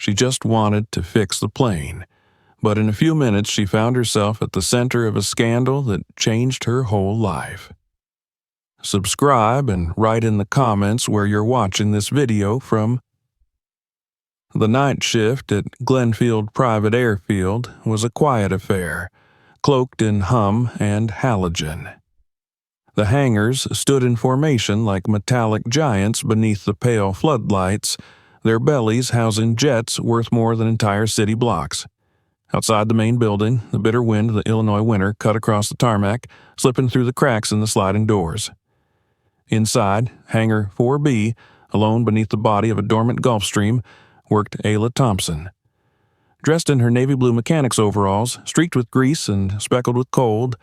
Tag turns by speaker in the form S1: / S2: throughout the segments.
S1: She just wanted to fix the plane, but in a few minutes she found herself at the center of a scandal that changed her whole life. Subscribe and write in the comments where you're watching this video from. The night shift at Glenfield Private Airfield was a quiet affair, cloaked in hum and halogen. The hangars stood in formation like metallic giants beneath the pale floodlights, their bellies housing jets worth more than entire city blocks. Outside the main building, the bitter wind of the Illinois winter cut across the tarmac, slipping through the cracks in the sliding doors. Inside, Hangar 4B, alone beneath the body of a dormant Gulfstream, worked Ayla Thompson. Dressed in her navy blue mechanic's overalls, streaked with grease and speckled with cold,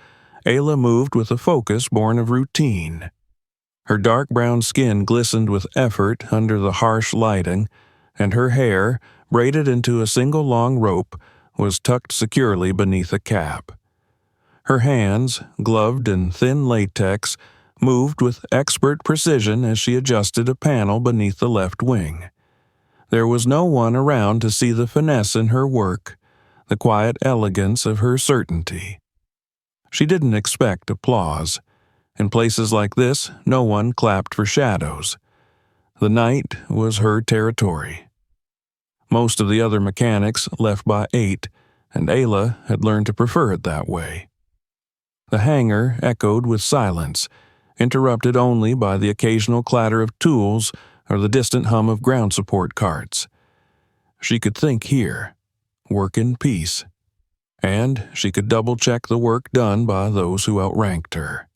S1: Ayla moved with a focus born of routine. Her dark brown skin glistened with effort under the harsh lighting, and her hair, braided into a single long rope, was tucked securely beneath a cap. Her hands, gloved in thin latex, moved with expert precision as she adjusted a panel beneath the left wing. There was no one around to see the finesse in her work, the quiet elegance of her certainty. She didn't expect applause. In places like this, no one clapped for shadows. The night was her territory. Most of the other mechanics left by 8, and Ayla had learned to prefer it that way. The hangar echoed with silence, interrupted only by the occasional clatter of tools or the distant hum of ground support carts. She could think here, work in peace, and she could double-check the work done by those who outranked her.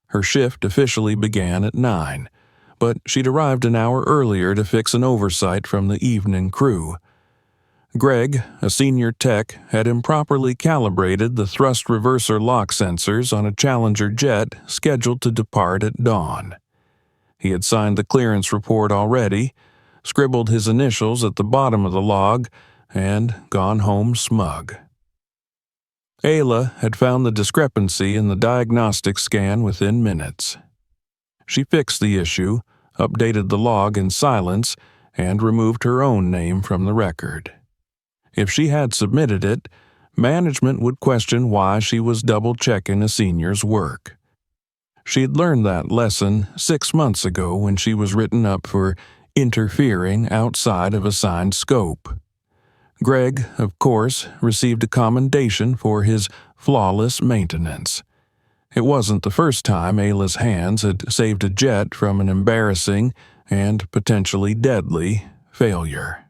S1: Her shift officially began at 9, but she'd arrived an hour earlier to fix an oversight from the evening crew. Greg, a senior tech, had improperly calibrated the thrust reverser lock sensors on a Challenger jet scheduled to depart at dawn. He had signed the clearance report already, scribbled his initials at the bottom of the log, and gone home smug. Ayla had found the discrepancy in the diagnostic scan within minutes. She fixed the issue, updated the log in silence, and removed her own name from the record. If she had submitted it, management would question why she was double-checking a senior's work. She had learned that lesson 6 months ago when she was written up for interfering outside of assigned scope. Greg, of course, received a commendation for his flawless maintenance. It wasn't the first time Ayla's hands had saved a jet from an embarrassing and potentially deadly failure.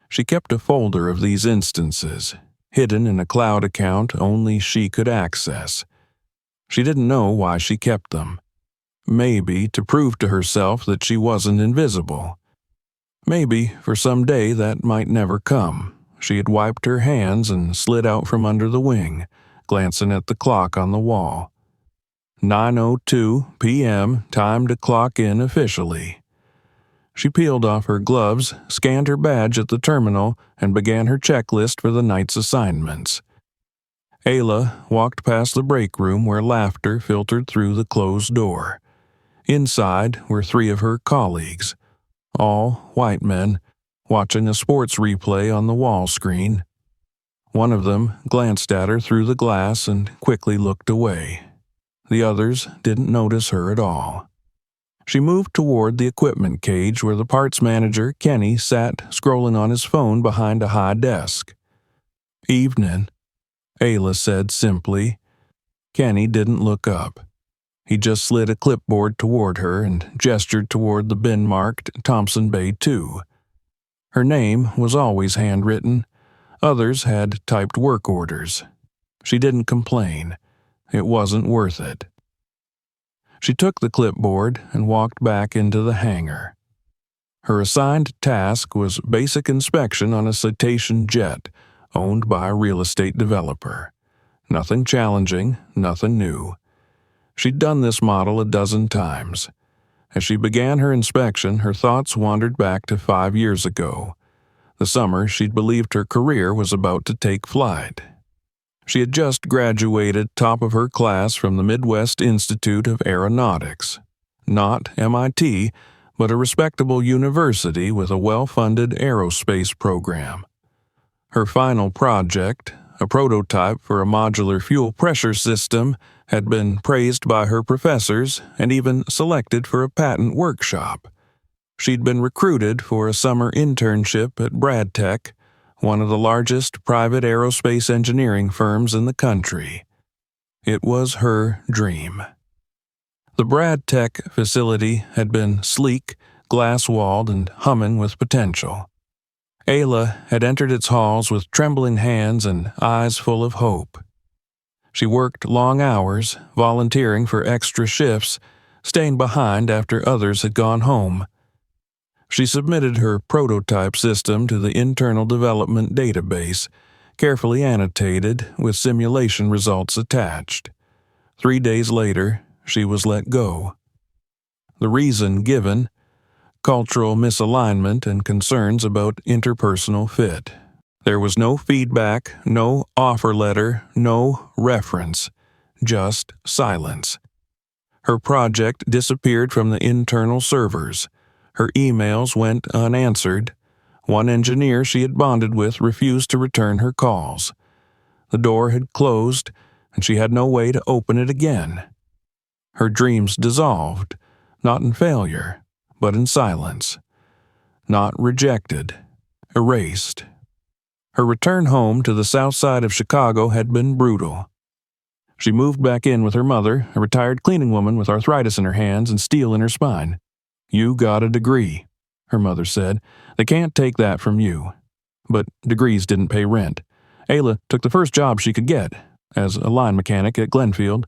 S1: She kept a folder of these instances, hidden in a cloud account only she could access. She didn't know why she kept them. Maybe to prove to herself that she wasn't invisible. Maybe for some day that might never come. She had wiped her hands and slid out from under the wing, glancing at the clock on the wall. 9:02 p.m., time to clock in officially. She peeled off her gloves, scanned her badge at the terminal, and began her checklist for the night's assignments. Ayla walked past the break room where laughter filtered through the closed door. Inside were 3 of her colleagues, all white men, watching a sports replay on the wall screen. One of them glanced at her through the glass and quickly looked away. The others didn't notice her at all. She moved toward the equipment cage where the parts manager, Kenny, sat scrolling on his phone behind a high desk. "Evening," Ayla said simply. Kenny didn't look up. He just slid a clipboard toward her and gestured toward the bin marked Thompson Bay 2. Her name was always handwritten. Others had typed work orders. She didn't complain. It wasn't worth it. She took the clipboard and walked back into the hangar. Her assigned task was basic inspection on a Citation jet owned by a real estate developer. Nothing challenging, nothing new. She'd done this model a dozen times. As she began her inspection, her thoughts wandered back to 5 years ago, the summer she'd believed her career was about to take flight. She had just graduated top of her class from the Midwest Institute of Aeronautics. Not MIT, but a respectable university with a well-funded aerospace program. Her final project, a prototype for a modular fuel pressure system, had been praised by her professors and even selected for a patent workshop. She'd been recruited for a summer internship at Tech, one of the largest private aerospace engineering firms in the country. It was her dream. The Tech facility had been sleek, glass-walled, and humming with potential. Ayla had entered its halls with trembling hands and eyes full of hope. She worked long hours, volunteering for extra shifts, staying behind after others had gone home. She submitted her prototype system to the internal development database, carefully annotated with simulation results attached. 3 days later, she was let go. The reason given: cultural misalignment and concerns about interpersonal fit. There was no feedback, no offer letter, no reference, just silence. Her project disappeared from the internal servers. Her emails went unanswered. One engineer she had bonded with refused to return her calls. The door had closed, and she had no way to open it again. Her dreams dissolved, not in failure, but in silence. Not rejected, erased. Her return home to the south side of Chicago had been brutal. She moved back in with her mother, a retired cleaning woman with arthritis in her hands and steel in her spine. "You got a degree," her mother said. "They can't take that from you." But degrees didn't pay rent. Ayla took the first job she could get, as a line mechanic at Glenfield.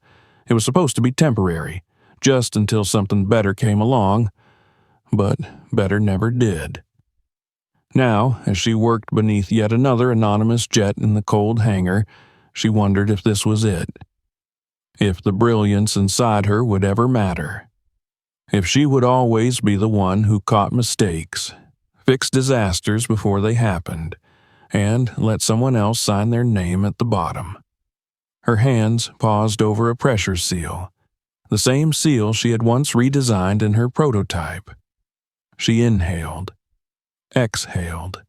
S1: It was supposed to be temporary, just until something better came along, but better never did. Now, as she worked beneath yet another anonymous jet in the cold hangar, she wondered if this was it. If the brilliance inside her would ever matter. If she would always be the one who caught mistakes, fixed disasters before they happened, and let someone else sign their name at the bottom. Her hands paused over a pressure seal, the same seal she had once redesigned in her prototype. She inhaled, exhaled.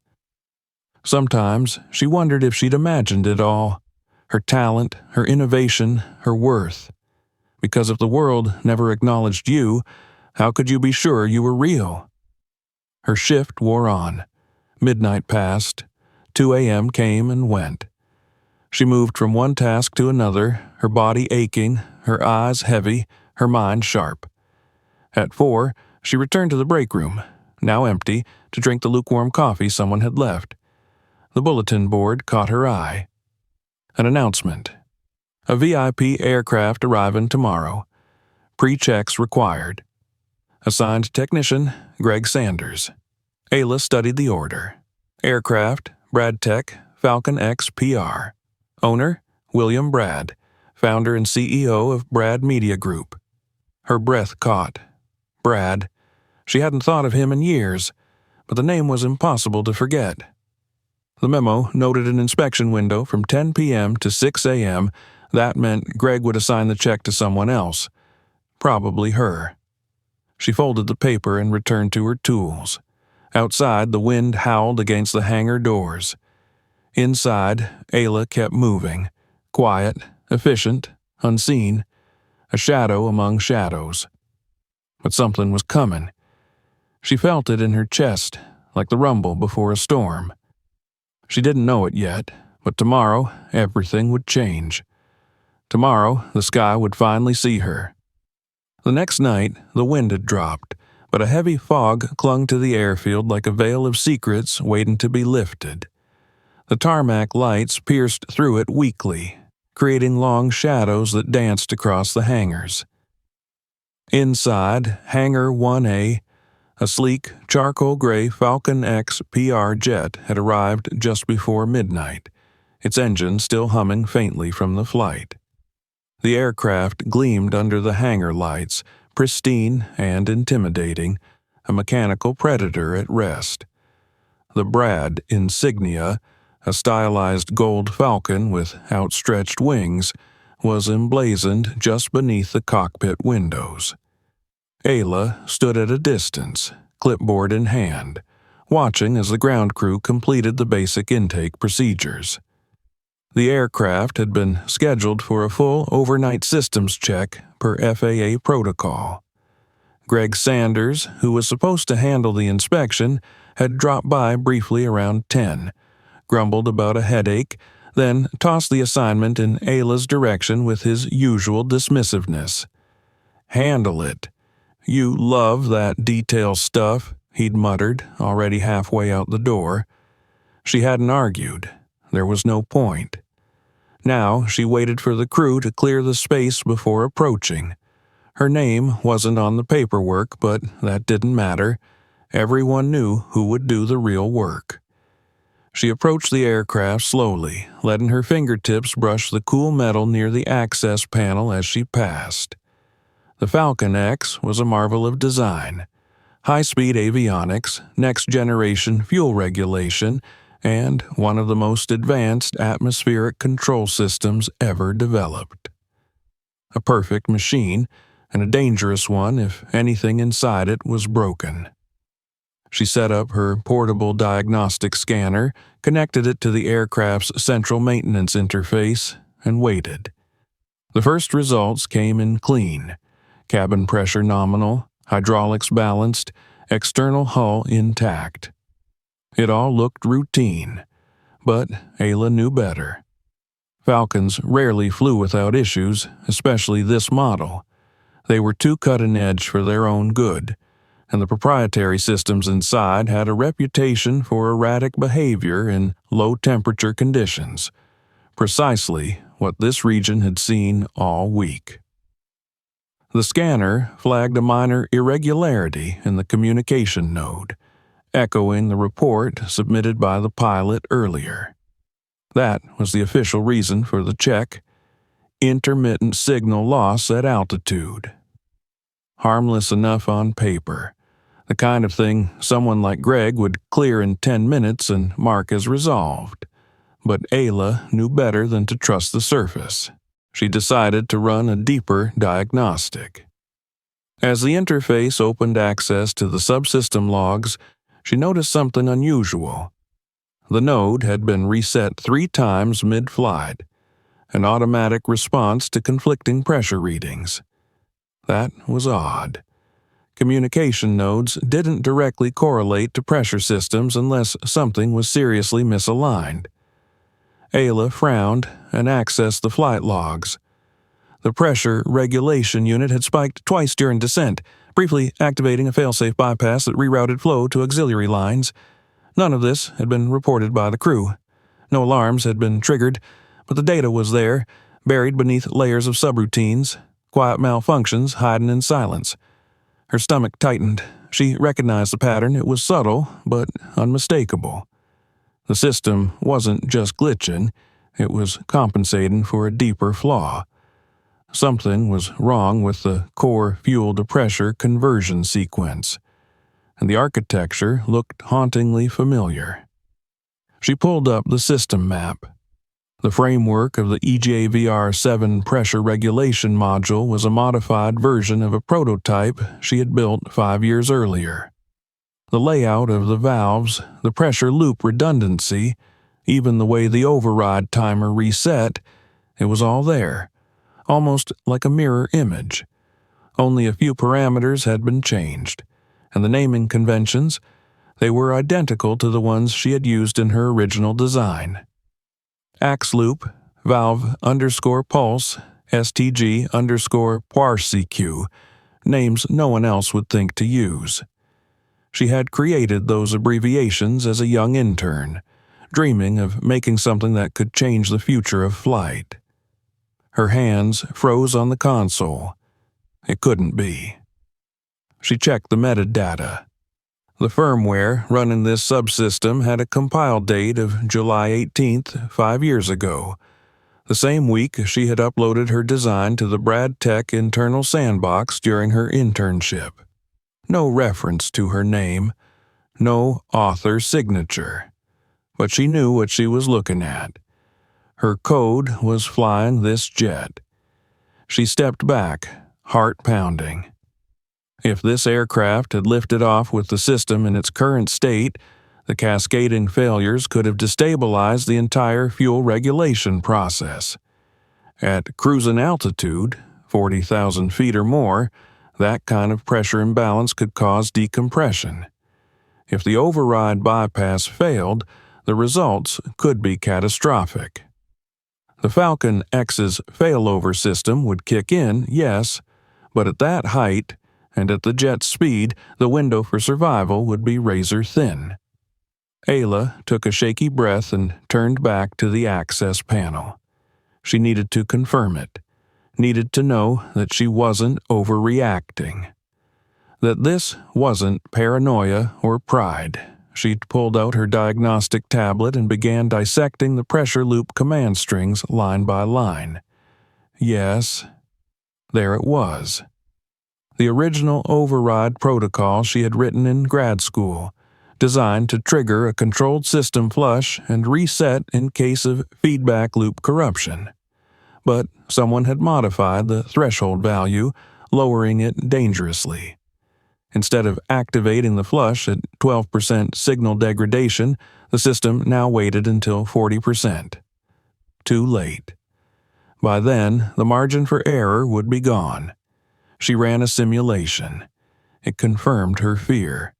S1: Sometimes she wondered if she'd imagined it all, her talent, her innovation, her worth. Because if the world never acknowledged you, how could you be sure you were real? Her shift wore on. Midnight passed. 2 a.m. came and went. She moved from one task to another, her body aching, her eyes heavy, her mind sharp. At 4, she returned to the break room, now empty, to drink the lukewarm coffee someone had left. The bulletin board caught her eye. An announcement. A VIP aircraft arriving tomorrow. Pre-checks required. Assigned technician, Greg Sanders. Ayla studied the order. Aircraft, Tech, Falcon X PR. Owner, William Brad, founder and CEO of Brad Media Group. Her breath caught. Brad. She hadn't thought of him in years, but the name was impossible to forget. The memo noted an inspection window from 10 p.m. to 6 a.m. That meant Greg would assign the check to someone else. Probably her. She folded the paper and returned to her tools. Outside, the wind howled against the hangar doors. Inside, Ayla kept moving. Quiet, efficient, unseen. A shadow among shadows. But something was coming. She felt it in her chest, like the rumble before a storm. She didn't know it yet, but tomorrow everything would change. Tomorrow the sky would finally see her. The next night the wind had dropped, but a heavy fog clung to the airfield like a veil of secrets waiting to be lifted. The tarmac lights pierced through it weakly, creating long shadows that danced across the hangars. Inside, Hangar 1A, a sleek, charcoal-gray Falcon X PR jet had arrived just before midnight, its engine still humming faintly from the flight. The aircraft gleamed under the hangar lights, pristine and intimidating, a mechanical predator at rest. The Brad insignia, a stylized gold falcon with outstretched wings, was emblazoned just beneath the cockpit windows. Ayla stood at a distance, clipboard in hand, watching as the ground crew completed the basic intake procedures. The aircraft had been scheduled for a full overnight systems check per FAA protocol. Greg Sanders, who was supposed to handle the inspection, had dropped by briefly around 10, grumbled about a headache, then tossed the assignment in Ayla's direction with his usual dismissiveness. "Handle it. You love that detail stuff," he'd muttered, already halfway out the door. She hadn't argued. There was no point. Now she waited for the crew to clear the space before approaching. Her name wasn't on the paperwork, but that didn't matter. Everyone knew who would do the real work. She approached the aircraft slowly, letting her fingertips brush the cool metal near the access panel as she passed. The Falcon X was a marvel of design. High-speed avionics, next-generation fuel regulation, and one of the most advanced atmospheric control systems ever developed. A perfect machine, and a dangerous one if anything inside it was broken. She set up her portable diagnostic scanner, connected it to the aircraft's central maintenance interface, and waited. The first results came in clean. Cabin pressure nominal, hydraulics balanced, external hull intact. It all looked routine, but Ayla knew better. Falcons rarely flew without issues, especially this model. They were too cutting-edge for their own good, and the proprietary systems inside had a reputation for erratic behavior in low-temperature conditions, precisely what this region had seen all week. The scanner flagged a minor irregularity in the communication node, echoing the report submitted by the pilot earlier. That was the official reason for the check: intermittent signal loss at altitude. Harmless enough on paper, the kind of thing someone like Greg would clear in 10 minutes and mark as resolved. But Ayla knew better than to trust the surface. She decided to run a deeper diagnostic. As the interface opened access to the subsystem logs, she noticed something unusual. The node had been reset 3 times mid-flight, an automatic response to conflicting pressure readings. That was odd. Communication nodes didn't directly correlate to pressure systems unless something was seriously misaligned. Ayla frowned and accessed the flight logs. The pressure regulation unit had spiked twice during descent, briefly activating a failsafe bypass that rerouted flow to auxiliary lines. None of this had been reported by the crew. No alarms had been triggered, but the data was there, buried beneath layers of subroutines, quiet malfunctions hiding in silence. Her stomach tightened. She recognized the pattern. It was subtle, but unmistakable. The system wasn't just glitching, it was compensating for a deeper flaw. Something was wrong with the core fuel-to-pressure conversion sequence, and the architecture looked hauntingly familiar. She pulled up the system map. The framework of the EJVR-7 pressure regulation module was a modified version of a prototype she had built 5 years earlier. The layout of the valves, the pressure loop redundancy, even the way the override timer reset, it was all there, almost like a mirror image. Only a few parameters had been changed, and the naming conventions, they were identical to the ones she had used in her original design. Ax loop, valve_pulse, STG_PARCQ, names no one else would think to use. She had created those abbreviations as a young intern, dreaming of making something that could change the future of flight. Her hands froze on the console. It couldn't be. She checked the metadata. The firmware running this subsystem had a compile date of July 18th, 5 years ago, the same week she had uploaded her design to the Brad Tech internal sandbox during her internship. No reference to her name, no author signature. But she knew what she was looking at. Her code was flying this jet. She stepped back, heart pounding. If this aircraft had lifted off with the system in its current state, the cascading failures could have destabilized the entire fuel regulation process. At cruising altitude, 40,000 feet or more, that kind of pressure imbalance could cause decompression. If the override bypass failed, the results could be catastrophic. The Falcon X's failover system would kick in, yes, but at that height, and at the jet's speed, the window for survival would be razor thin. Ayla took a shaky breath and turned back to the access panel. She needed to confirm it, needed to know that she wasn't overreacting, that this wasn't paranoia or pride. She'd pulled out her diagnostic tablet and began dissecting the pressure loop command strings line by line. Yes, there it was. The original override protocol she had written in grad school, designed to trigger a controlled system flush and reset in case of feedback loop corruption. But someone had modified the threshold value, lowering it dangerously. Instead of activating the flush at 12% signal degradation, the system now waited until 40%. Too late. By then, the margin for error would be gone. She ran a simulation. It confirmed her fear.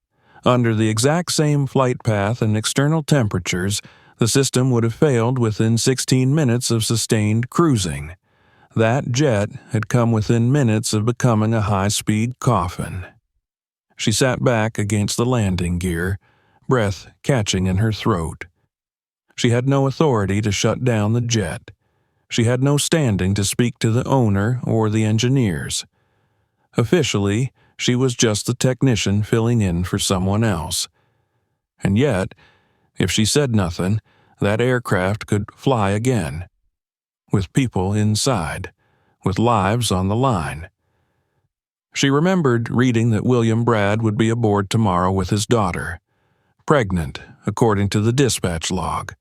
S1: Under the exact same flight path and external temperatures, the system would have failed within 16 minutes of sustained cruising. That jet had come within minutes of becoming a high-speed coffin. She sat back against the landing gear, breath catching in her throat. She had no authority to shut down the jet. She had no standing to speak to the owner or the engineers. Officially, she was just the technician filling in for someone else. And yet, if she said nothing, that aircraft could fly again. With people inside, with lives on the line. She remembered reading that William Brad would be aboard tomorrow with his daughter, pregnant, according to the dispatch log,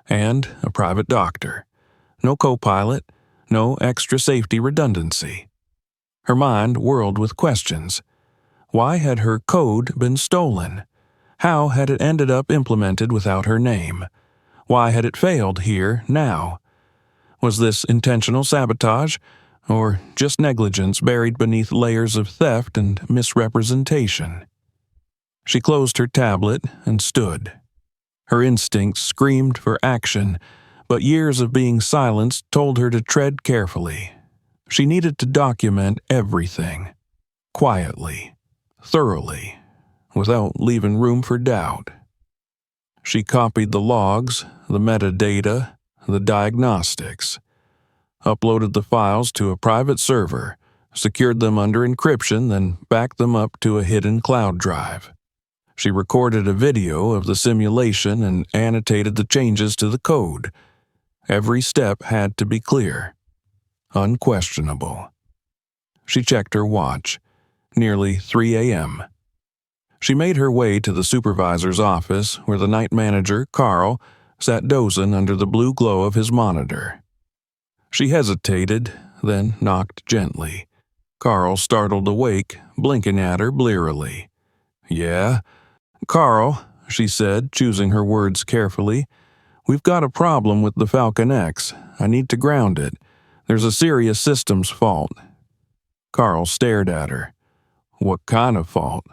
S1: and a private doctor. No co-pilot, no extra safety redundancy. Her mind whirled with questions. Why had her code been stolen? How had it ended up implemented without her name? Why had it failed here now? Was this intentional sabotage, or just negligence buried beneath layers of theft and misrepresentation? She closed her tablet and stood. Her instincts screamed for action, but years of being silenced told her to tread carefully. She needed to document everything, quietly, thoroughly, without leaving room for doubt. She copied the logs, the metadata, the diagnostics, uploaded the files to a private server, secured them under encryption, then backed them up to a hidden cloud drive. She recorded a video of the simulation and annotated the changes to the code. Every step had to be clear, unquestionable. She checked her watch. Nearly 3 a.m. She made her way to the supervisor's office where the night manager, Carl, sat dozing under the blue glow of his monitor. She hesitated, then knocked gently. Carl startled awake, blinking at her blearily. "Yeah?" "Carl," she said, choosing her words carefully, "we've got a problem with the Falcon X. I need to ground it. There's a serious systems fault." Carl stared at her. "What kind of fault?"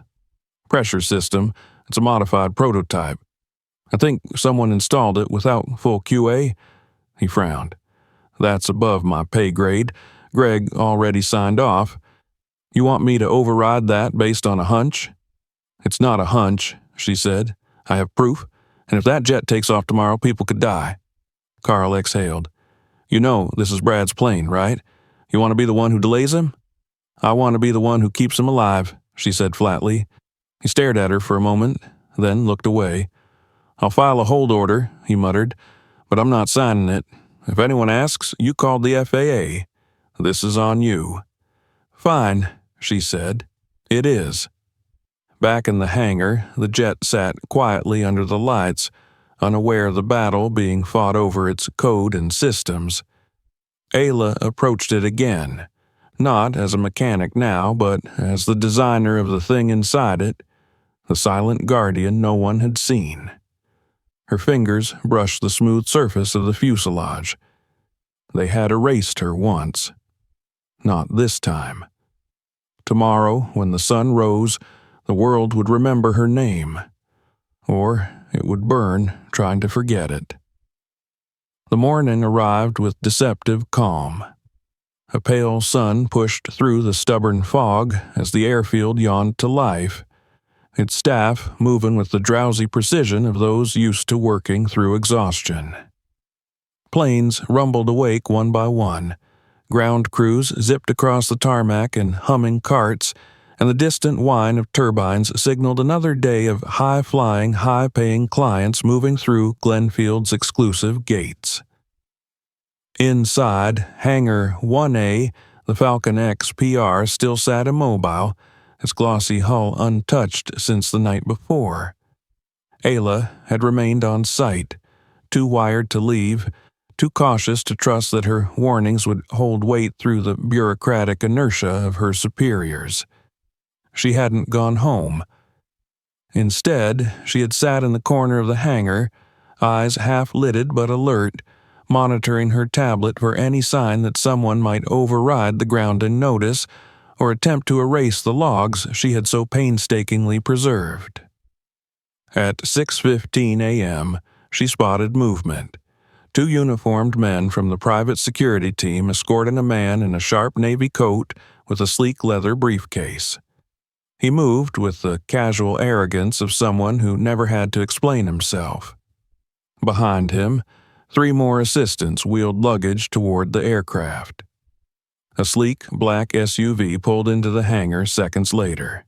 S1: "Pressure system. It's a modified prototype. I think someone installed it without full QA." He frowned. "That's above my pay grade. Greg already signed off. You want me to override that based on a hunch?" "It's not a hunch," she said. "I have proof, and if that jet takes off tomorrow, people could die." Carl exhaled. "You know this is Brad's plane, right? You want to be the one who delays him?" "I want to be the one who keeps him alive," she said flatly. He stared at her for a moment, then looked away. "I'll file a hold order," he muttered, "but I'm not signing it. If anyone asks, you called the FAA. This is on you." "Fine," she said. "It is." Back in the hangar, the jet sat quietly under the lights, unaware of the battle being fought over its code and systems. Ayla approached it again, not as a mechanic now, but as the designer of the thing inside it, the silent guardian no one had seen. Her fingers brushed the smooth surface of the fuselage. They had erased her once. Not this time. Tomorrow, when the sun rose, the world would remember her name. Or it would burn trying to forget it. The morning arrived with deceptive calm. A pale sun pushed through the stubborn fog as the airfield yawned to life, its staff moving with the drowsy precision of those used to working through exhaustion. Planes rumbled awake one by one, ground crews zipped across the tarmac in humming carts, and the distant whine of turbines signaled another day of high-flying, high-paying clients moving through Glenfield's exclusive gates. Inside Hangar 1A, the Falcon X PR still sat immobile, its glossy hull untouched since the night before. Ayla had remained on site, too wired to leave, too cautious to trust that her warnings would hold weight through the bureaucratic inertia of her superiors. She hadn't gone home. Instead, she had sat in the corner of the hangar, eyes half-lidded but alert, monitoring her tablet for any sign that someone might override the grounding notice or attempt to erase the logs she had so painstakingly preserved. At 6:15 a.m., she spotted movement. 2 uniformed men from the private security team escorting a man in a sharp navy coat with a sleek leather briefcase. He moved with the casual arrogance of someone who never had to explain himself. Behind him, 3 more assistants wheeled luggage toward the aircraft. A sleek black SUV pulled into the hangar seconds later.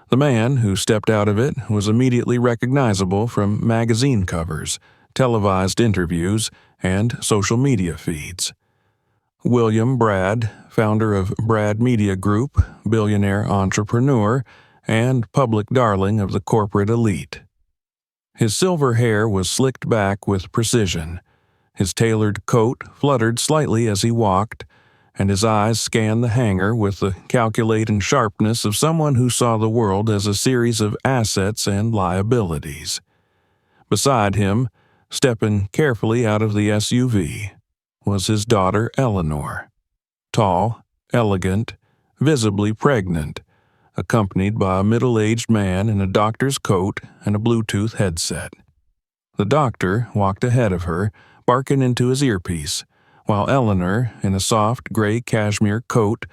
S1: The man who stepped out of it was immediately recognizable from magazine covers, televised interviews, and social media feeds. William Brad, founder of Brad Media Group, billionaire entrepreneur, and public darling of the corporate elite. His silver hair was slicked back with precision. His tailored coat fluttered slightly as he walked, and his eyes scanned the hangar with the calculating sharpness of someone who saw the world as a series of assets and liabilities. Beside him, stepping carefully out of the SUV, was his daughter Eleanor, tall, elegant, visibly pregnant, accompanied by a middle-aged man in a doctor's coat and a Bluetooth headset. The doctor walked ahead of her, barking into his earpiece, while Eleanor, in a soft gray cashmere coat,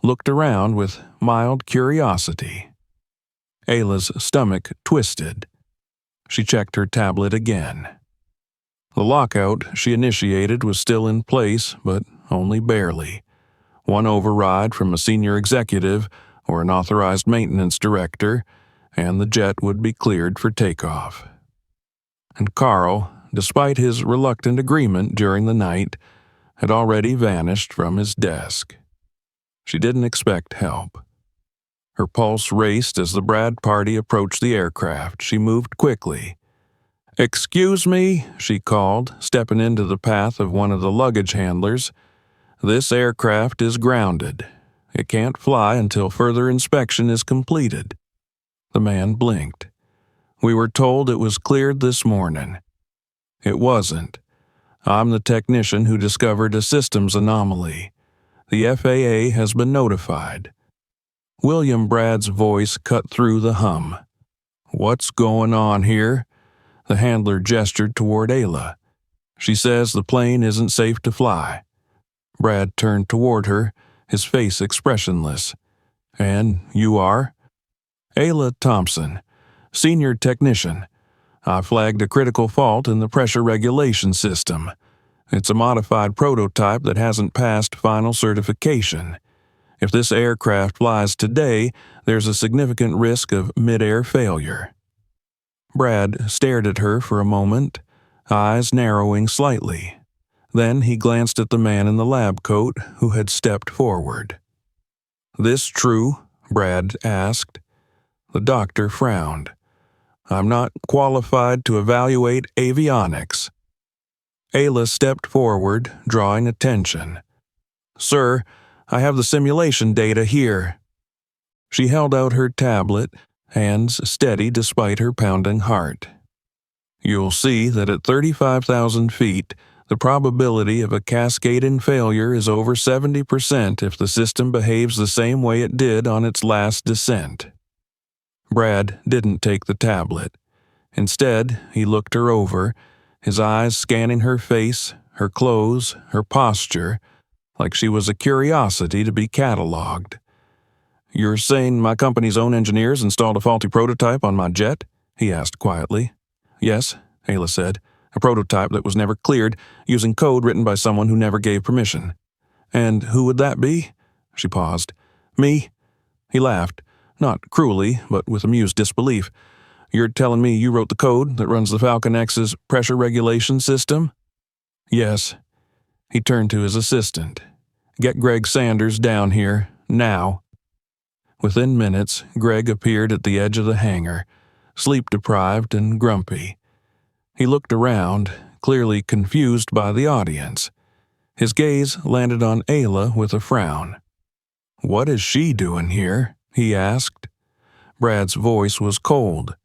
S1: looked around with mild curiosity. Ayla's stomach twisted. She checked her tablet again. The lockout she initiated was still in place, but only barely. One override from a senior executive or an authorized maintenance director, and the jet would be cleared for takeoff. And Carl, despite his reluctant agreement during the night, had already vanished from his desk. She didn't expect help. Her pulse raced as the Brad party approached the aircraft. She moved quickly. "Excuse me," she called, stepping into the path of one of the luggage handlers. "This aircraft is grounded. It can't fly until further inspection is completed." The man blinked. "We were told it was cleared this morning." "It wasn't. I'm the technician who discovered a systems anomaly. The FAA has been notified." William Brad's voice cut through the hum. "What's going on here?" The handler gestured toward Ayla. "She says the plane isn't safe to fly." Brad turned toward her, his face expressionless. "And you are?" "Ayla Thompson, senior technician. I flagged a critical fault in the pressure regulation system. It's a modified prototype that hasn't passed final certification. If this aircraft flies today, there's a significant risk of mid-air failure." Brad stared at her for a moment, eyes narrowing slightly. Then he glanced at the man in the lab coat who had stepped forward. "This true?" Brad asked. The doctor frowned. "I'm not qualified to evaluate avionics." Ayla stepped forward, drawing attention. "Sir, I have the simulation data here." She held out her tablet, hands steady despite her pounding heart. "You'll see that at 35,000 feet, the probability of a cascading failure is over 70% if the system behaves the same way it did on its last descent." Brad didn't take the tablet. Instead, he looked her over, his eyes scanning her face, her clothes, her posture, like she was a curiosity to be cataloged. "You're saying my company's own engineers installed a faulty prototype on my jet?" he asked quietly. "Yes," Ayla said, "a prototype that was never cleared, using code written by someone who never gave permission." "And who would that be?" She paused. "Me?" He laughed, not cruelly, but with amused disbelief. "You're telling me you wrote the code that runs the Falcon X's pressure regulation system?" "Yes." He turned to his assistant. "Get Greg Sanders down here, now." Within minutes, Greg appeared at the edge of the hangar, sleep-deprived and grumpy. He looked around, clearly confused by the audience. His gaze landed on Ayla with a frown. "What is she doing here?" he asked. Brad's voice was cold.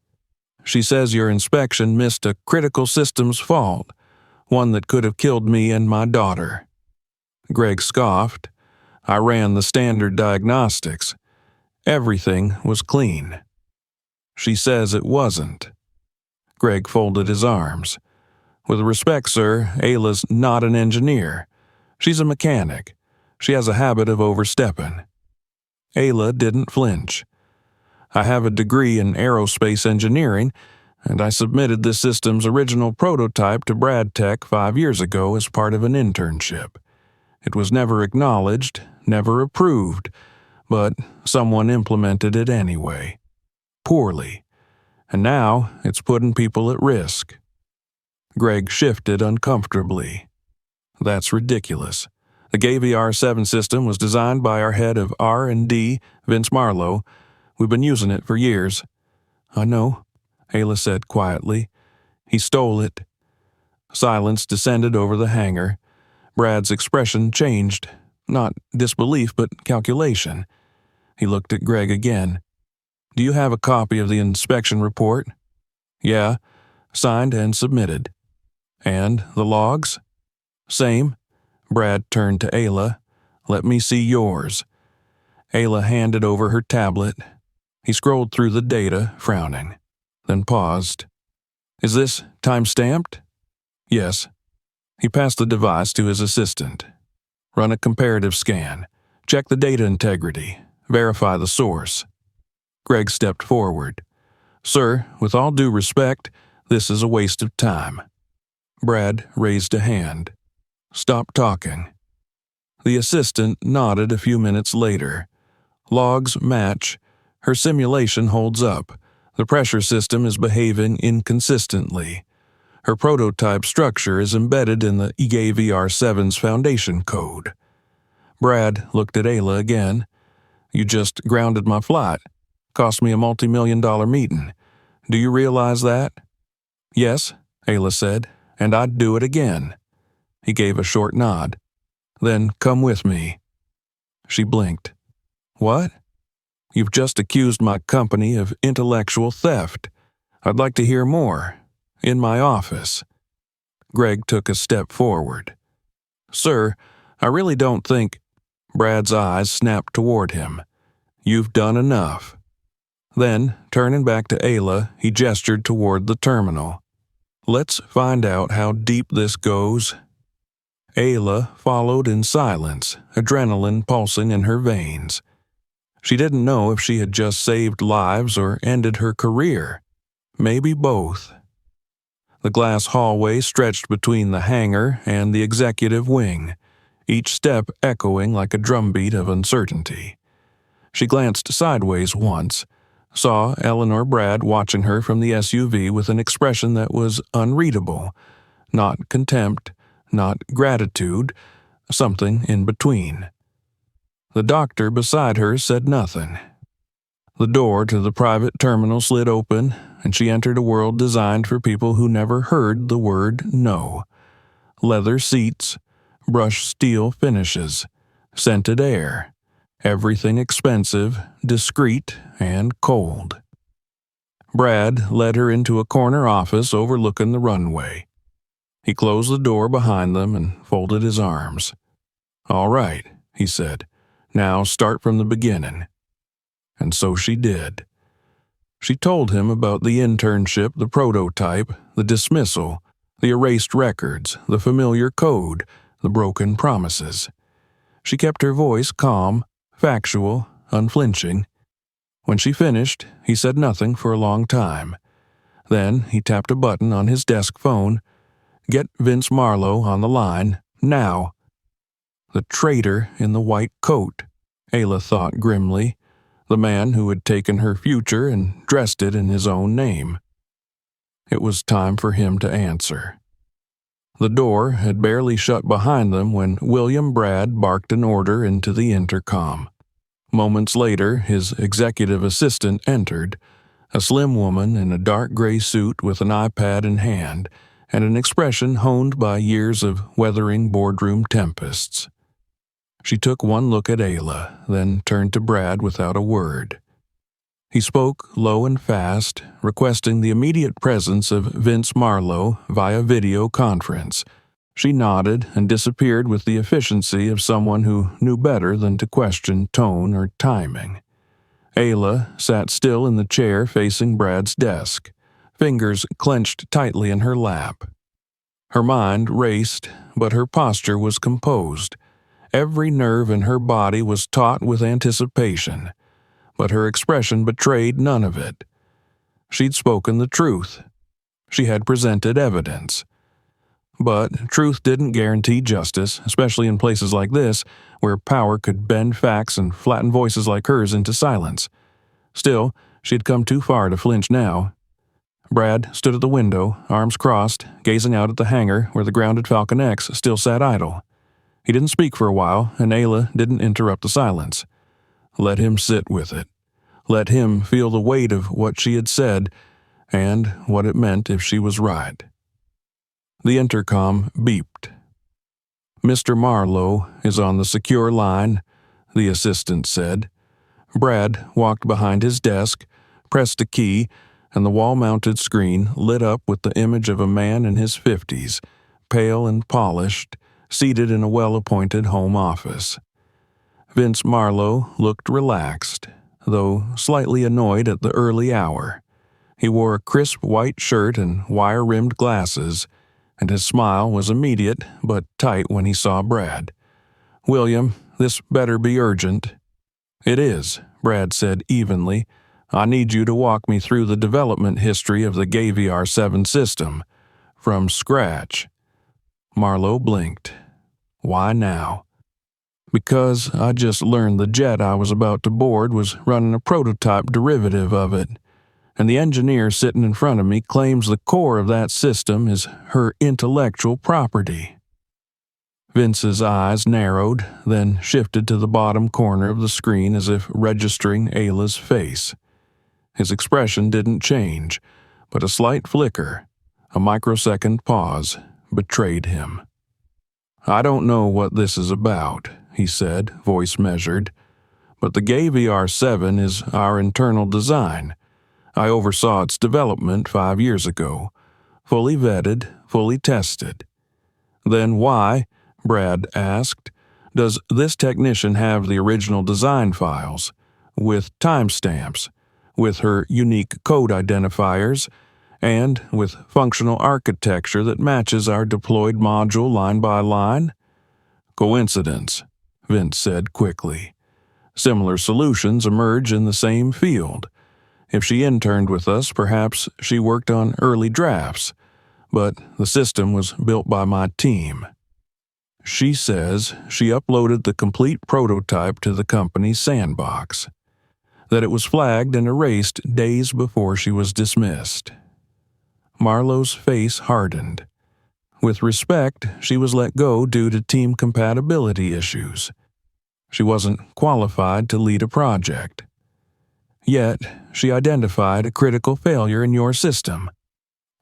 S1: "She says your inspection missed a critical systems fault, one that could have killed me and my daughter." Greg scoffed. "I ran the standard diagnostics. Everything was clean." "She says it wasn't." Greg folded his arms. "With respect, sir, Ayla's not an engineer. She's a mechanic. She has a habit of overstepping." Ayla didn't flinch. "I have a degree in aerospace engineering, and I submitted this system's original prototype to Brad Tech 5 years ago as part of an internship. It was never acknowledged, never approved, but someone implemented it anyway. Poorly. And now it's putting people at risk." Greg shifted uncomfortably. "That's ridiculous. The GAVR-7 system was designed by our head of R&D, Vince Marlowe. We've been using it for years." "I know," Ayla said quietly. "He stole it." Silence descended over the hangar. Brad's expression changed. Not disbelief, but calculation. He looked at Greg again. "Do you have a copy of the inspection report?" "Yeah, signed and submitted." "And the logs?" "Same." Brad turned to Ayla. "Let me see yours." Ayla handed over her tablet. He scrolled through the data, frowning, then paused. "Is this time-stamped?" "Yes." He passed the device to his assistant. "Run a comparative scan. Check the data integrity. Verify the source." Greg stepped forward. "Sir, with all due respect, this is a waste of time." Brad raised a hand. "Stop talking." The assistant nodded a few minutes later. "Logs match. Her simulation holds up. The pressure system is behaving inconsistently. Her prototype structure is embedded in the EGAVR-7's foundation code." Brad looked at Ayla again. "You just grounded my flight. Cost me a multi-million-dollar meeting. Do you realize that?" "Yes," Ayla said, "and I'd do it again." He gave a short nod. "Then come with me." She blinked. "What?" "You've just accused my company of intellectual theft. I'd like to hear more. In my office." Greg took a step forward. "Sir, I really don't think—" Brad's eyes snapped toward him. "You've done enough." Then, turning back to Ayla, he gestured toward the terminal. "Let's find out how deep this goes." Ayla followed in silence, adrenaline pulsing in her veins. She didn't know if she had just saved lives or ended her career. Maybe both. The glass hallway stretched between the hangar and the executive wing, each step echoing like a drumbeat of uncertainty. She glanced sideways once, saw Eleanor Brad watching her from the SUV with an expression that was unreadable, not contempt, not gratitude, something in between. The doctor beside her said nothing. The door to the private terminal slid open, and she entered a world designed for people who never heard the word no. Leather seats, brushed steel finishes, scented air, everything expensive, discreet, and cold. Brad led her into a corner office overlooking the runway. He closed the door behind them and folded his arms. "All right," he said. "Now start from the beginning." And so she did. She told him about the internship, the prototype, the dismissal, the erased records, the familiar code, the broken promises. She kept her voice calm, factual, unflinching. When she finished, he said nothing for a long time. Then he tapped a button on his desk phone. "Get Vince Marlowe on the line, now." The traitor in the white coat, Ayla thought grimly. The man who had taken her future and dressed it in his own name. It was time for him to answer. The door had barely shut behind them when William Brad barked an order into the intercom. Moments later, his executive assistant entered, a slim woman in a dark gray suit with an iPad in hand and an expression honed by years of weathering boardroom tempests. She took one look at Ayla, then turned to Brad without a word. He spoke low and fast, requesting the immediate presence of Vince Marlowe via video conference. She nodded and disappeared with the efficiency of someone who knew better than to question tone or timing. Ayla sat still in the chair facing Brad's desk, fingers clenched tightly in her lap. Her mind raced, but her posture was composed. Every nerve in her body was taut with anticipation, but her expression betrayed none of it. She'd spoken the truth. She had presented evidence. But truth didn't guarantee justice, especially in places like this, where power could bend facts and flatten voices like hers into silence. Still, she'd come too far to flinch now. Brad stood at the window, arms crossed, gazing out at the hangar where the grounded Falcon X still sat idle. He didn't speak for a while, and Ayla didn't interrupt the silence. Let him sit with it. Let him feel the weight of what she had said and what it meant if she was right. The intercom beeped. "Mr. Marlowe is on the secure line," the assistant said. Brad walked behind his desk, pressed a key, and the wall-mounted screen lit up with the image of a man in his 50s, pale and polished, seated in a well-appointed home office. Vince Marlowe looked relaxed, though slightly annoyed at the early hour. He wore a crisp white shirt and wire-rimmed glasses, and his smile was immediate but tight when he saw Brad. "William, this better be urgent." "It is," Brad said evenly. "I need you to walk me through the development history of the GAVR-7 system, from scratch." Marlowe blinked. "Why now?" "Because I just learned the jet I was about to board was running a prototype derivative of it, and the engineer sitting in front of me claims the core of that system is her intellectual property." Vince's eyes narrowed, then shifted to the bottom corner of the screen as if registering Ayla's face. His expression didn't change, but a slight flicker, a microsecond pause, betrayed him. "I don't know what this is about," he said, voice measured, "but the GAVR-7 is our internal design. I oversaw its development 5 years ago, fully vetted, fully tested." "Then why," Brad asked, "does this technician have the original design files, with timestamps, with her unique code identifiers, and with functional architecture that matches our deployed module line by line?" "Coincidence," Vince said quickly. "Similar solutions emerge in the same field. If she interned with us, perhaps she worked on early drafts, but the system was built by my team. She says she uploaded the complete prototype to the company's sandbox, that it was flagged and erased days before she was dismissed." Marlowe's face hardened. With respect, she was let go due to team compatibility issues. She wasn't qualified to lead a project. Yet, she identified a critical failure in your system,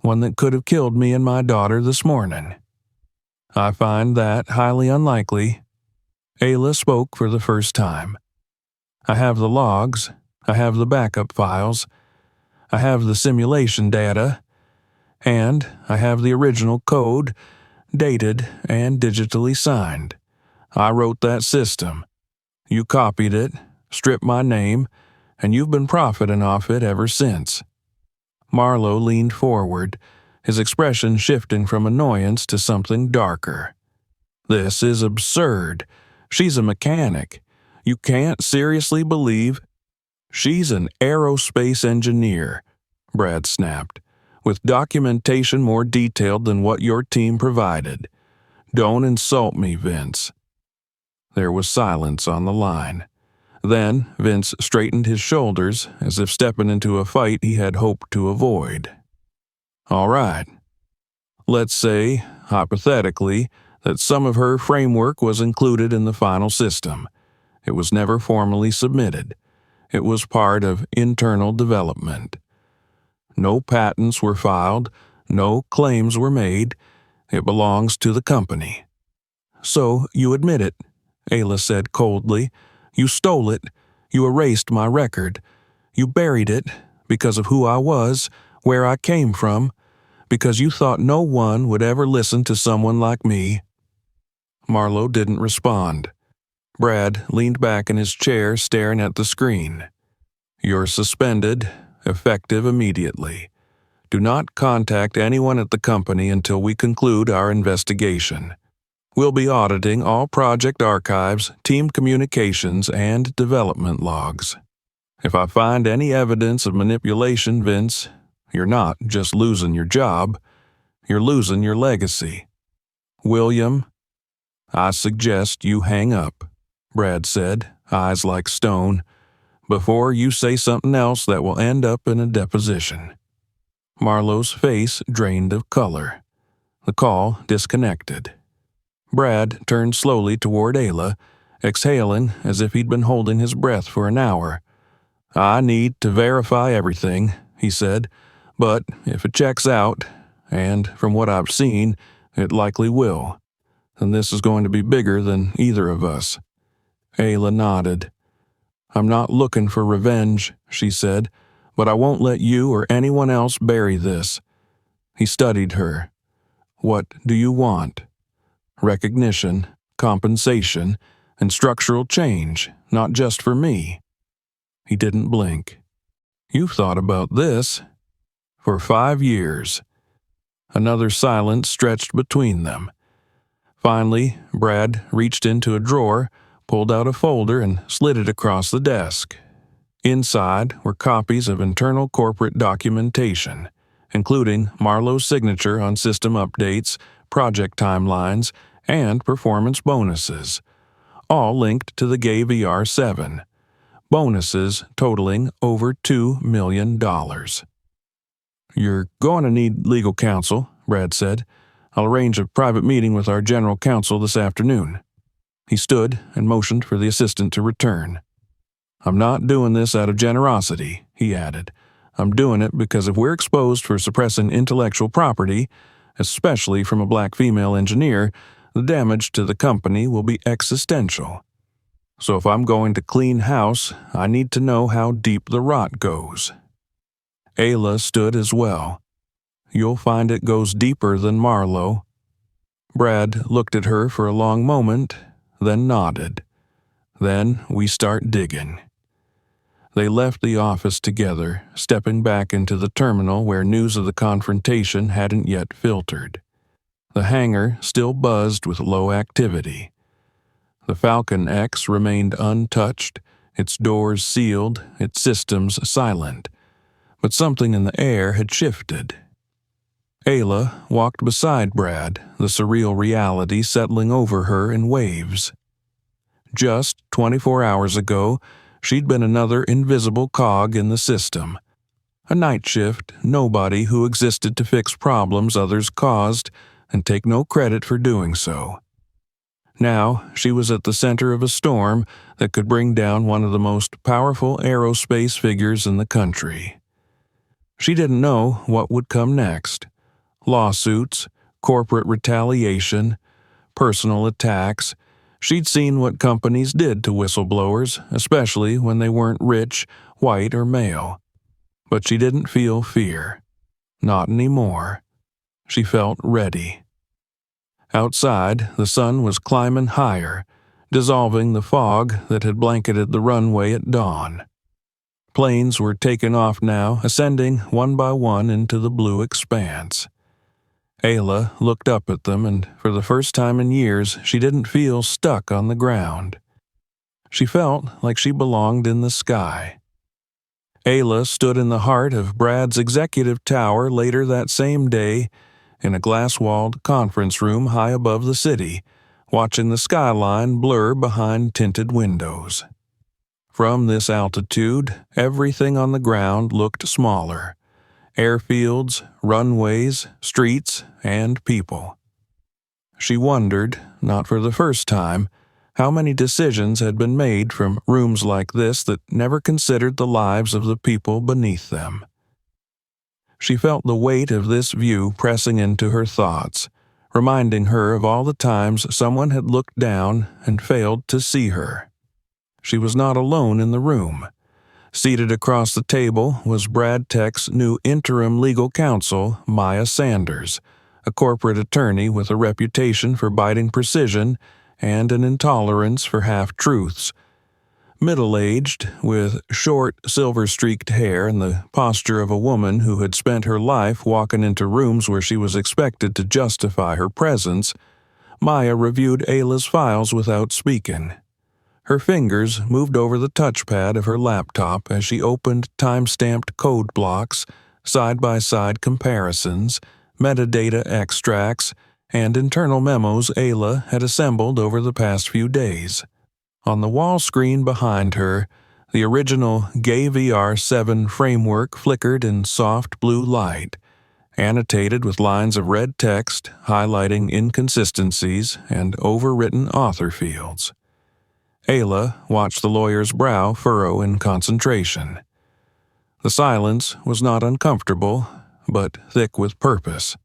S1: one that could have killed me and my daughter this morning. "I find that highly unlikely." Ayla spoke for the first time. I have the logs, I have the backup files, I have the simulation data, and I have the original code, dated and digitally signed. I wrote that system. You copied it, stripped my name, and you've been profiting off it ever since. Marlowe leaned forward, his expression shifting from annoyance to something darker. This is absurd. She's a mechanic. You can't seriously believe... She's an aerospace engineer, Brad snapped, with documentation more detailed than what your team provided. Don't insult me, Vince. There was silence on the line. Then Vince straightened his shoulders as if stepping into a fight he had hoped to avoid. All right. Let's say, hypothetically, that some of her framework was included in the final system. It was never formally submitted. It was part of internal development. No patents were filed, no claims were made. It belongs to the company. So you admit it, Ayla said coldly. You stole it. You erased my record. You buried it because of who I was, where I came from, because you thought no one would ever listen to someone like me. Marlowe didn't respond. Brad leaned back in his chair, staring at the screen. You're suspended, effective immediately. Do not contact anyone at the company until we conclude our investigation. We'll be auditing all project archives, team communications, and development logs. If I find any evidence of manipulation, Vince, you're not just losing your job, you're losing your legacy. William, I suggest you hang up, Brad said, eyes like stone, before you say something else that will end up in a deposition. Marlowe's face drained of color. The call disconnected. Brad turned slowly toward Ayla, exhaling as if he'd been holding his breath for an hour. I need to verify everything, he said, but if it checks out, and from what I've seen, it likely will, then this is going to be bigger than either of us. Ayla nodded. I'm not looking for revenge, she said, but I won't let you or anyone else bury this. He studied her. What do you want? Recognition, compensation, and structural change, not just for me. He didn't blink. You've thought about this. For 5 years. Another silence stretched between them. Finally, Brad reached into a drawer, pulled out a folder, and slid it across the desk. Inside were copies of internal corporate documentation, including Marlowe's signature on system updates, project timelines, and performance bonuses, all linked to the Gay VR-7. Bonuses totaling over $2 million. You're going to need legal counsel, Brad said. I'll arrange a private meeting with our general counsel this afternoon. He stood and motioned for the assistant to return. I'm not doing this out of generosity, he added. I'm doing it because if we're exposed for suppressing intellectual property, especially from a black female engineer, the damage to the company will be existential. So if I'm going to clean house, I need to know how deep the rot goes. Ayla stood as well. You'll find it goes deeper than Marlowe. Brad looked at her for a long moment, then nodded. Then we start digging. They left the office together, stepping back into the terminal where news of the confrontation hadn't yet filtered. The hangar still buzzed with low activity. The Falcon X remained untouched, its doors sealed, its systems silent. But something in the air had shifted. Ayla walked beside Brad, the surreal reality settling over her in waves. Just 24 hours ago, she'd been another invisible cog in the system. A night shift nobody who existed to fix problems others caused and take no credit for doing so. Now she was at the center of a storm that could bring down one of the most powerful aerospace figures in the country. She didn't know what would come next. Lawsuits, corporate retaliation, personal attacks, She'd seen what companies did to whistleblowers, especially when they weren't rich, white, or male. But she didn't feel fear. Not anymore. She felt ready. Outside, the sun was climbing higher, dissolving the fog that had blanketed the runway at dawn. Planes were taking off now, ascending one by one into the blue expanse. Ayla looked up at them, and for the first time in years, she didn't feel stuck on the ground. She felt like she belonged in the sky. Ayla stood in the heart of Brad's executive tower later that same day, in a glass-walled conference room high above the city, watching the skyline blur behind tinted windows. From this altitude, everything on the ground looked smaller. Airfields, runways, streets, and people. She wondered, not for the first time, how many decisions had been made from rooms like this that never considered the lives of the people beneath them. She felt the weight of this view pressing into her thoughts, reminding her of all the times someone had looked down and failed to see her. She was not alone in the room. Seated across the table was Brad Tech's new interim legal counsel, Maya Sanders, a corporate attorney with a reputation for biting precision and an intolerance for half-truths. Middle-aged, with short, silver-streaked hair and the posture of a woman who had spent her life walking into rooms where she was expected to justify her presence, Maya reviewed Ayla's files without speaking. Her fingers moved over the touchpad of her laptop as she opened time-stamped code blocks, side-by-side comparisons, metadata extracts, and internal memos Ayla had assembled over the past few days. On the wall screen behind her, the original GAY-VR 7 framework flickered in soft blue light, annotated with lines of red text highlighting inconsistencies and overwritten author fields. Ayla watched the lawyer's brow furrow in concentration. The silence was not uncomfortable, but thick with purpose.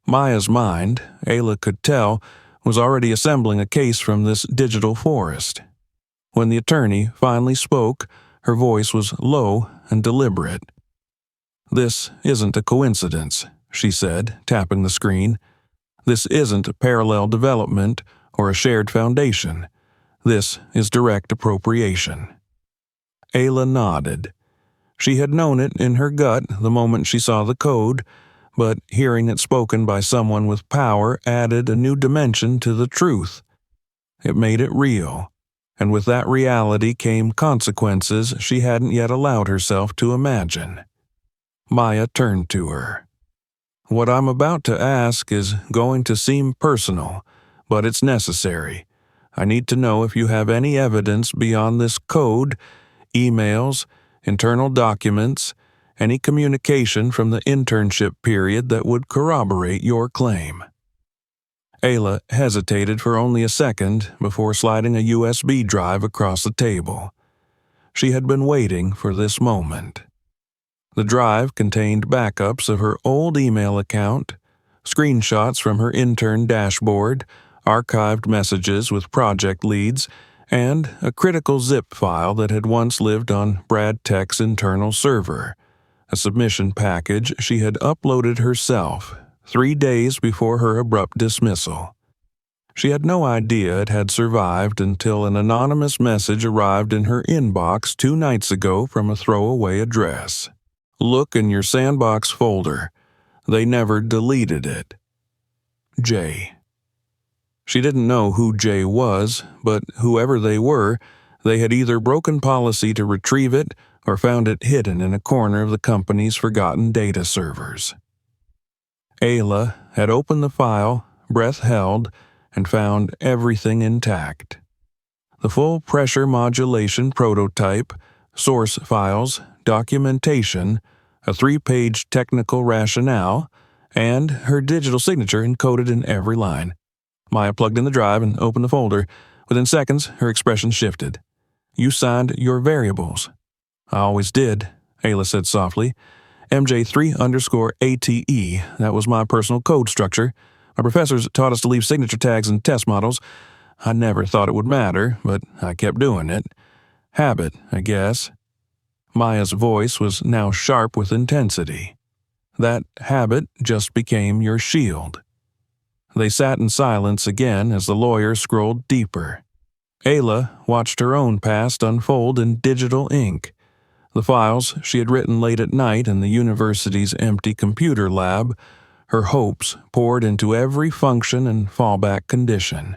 S1: Maya's mind, Ayla could tell, was already assembling a case from this digital forest. When the attorney finally spoke, her voice was low and deliberate. "This isn't a coincidence," she said, tapping the screen. "This isn't a parallel development or a shared foundation. This is direct appropriation." Ayla nodded. She had known it in her gut the moment she saw the code, but hearing it spoken by someone with power added a new dimension to the truth. It made it real, and with that reality came consequences she hadn't yet allowed herself to imagine. Maya turned to her. "What I'm about to ask is going to seem personal, but it's necessary. I need to know if you have any evidence beyond this code, emails, internal documents, any communication from the internship period that would corroborate your claim." Ayla hesitated for only a second before sliding a USB drive across the table. She had been waiting for this moment. The drive contained backups of her old email account, screenshots from her intern dashboard, archived messages with project leads, and a critical zip file that had once lived on Brad Tech's internal server, a submission package she had uploaded herself 3 days before her abrupt dismissal. She had no idea it had survived until an anonymous message arrived in her inbox 2 nights ago from a throwaway address. "Look in your sandbox folder. They never deleted it. Jay." She didn't know who Jay was, but whoever they were, they had either broken policy to retrieve it or found it hidden in a corner of the company's forgotten data servers. Ayla had opened the file, breath held, and found everything intact. The full pressure modulation prototype, source files, documentation, a 3-page technical rationale, and her digital signature encoded in every line. Maya plugged in the drive and opened the folder. Within seconds, her expression shifted. "You signed your variables." "I always did," Ayla said softly. "MJ3_ATE, that was my personal code structure. My professors taught us to leave signature tags in test models. I never thought it would matter, but I kept doing it. Habit, I guess." Maya's voice was now sharp with intensity. "That habit just became your shield." They sat in silence again as the lawyer scrolled deeper. Ayla watched her own past unfold in digital ink. The files she had written late at night in the university's empty computer lab, her hopes poured into every function and fallback condition.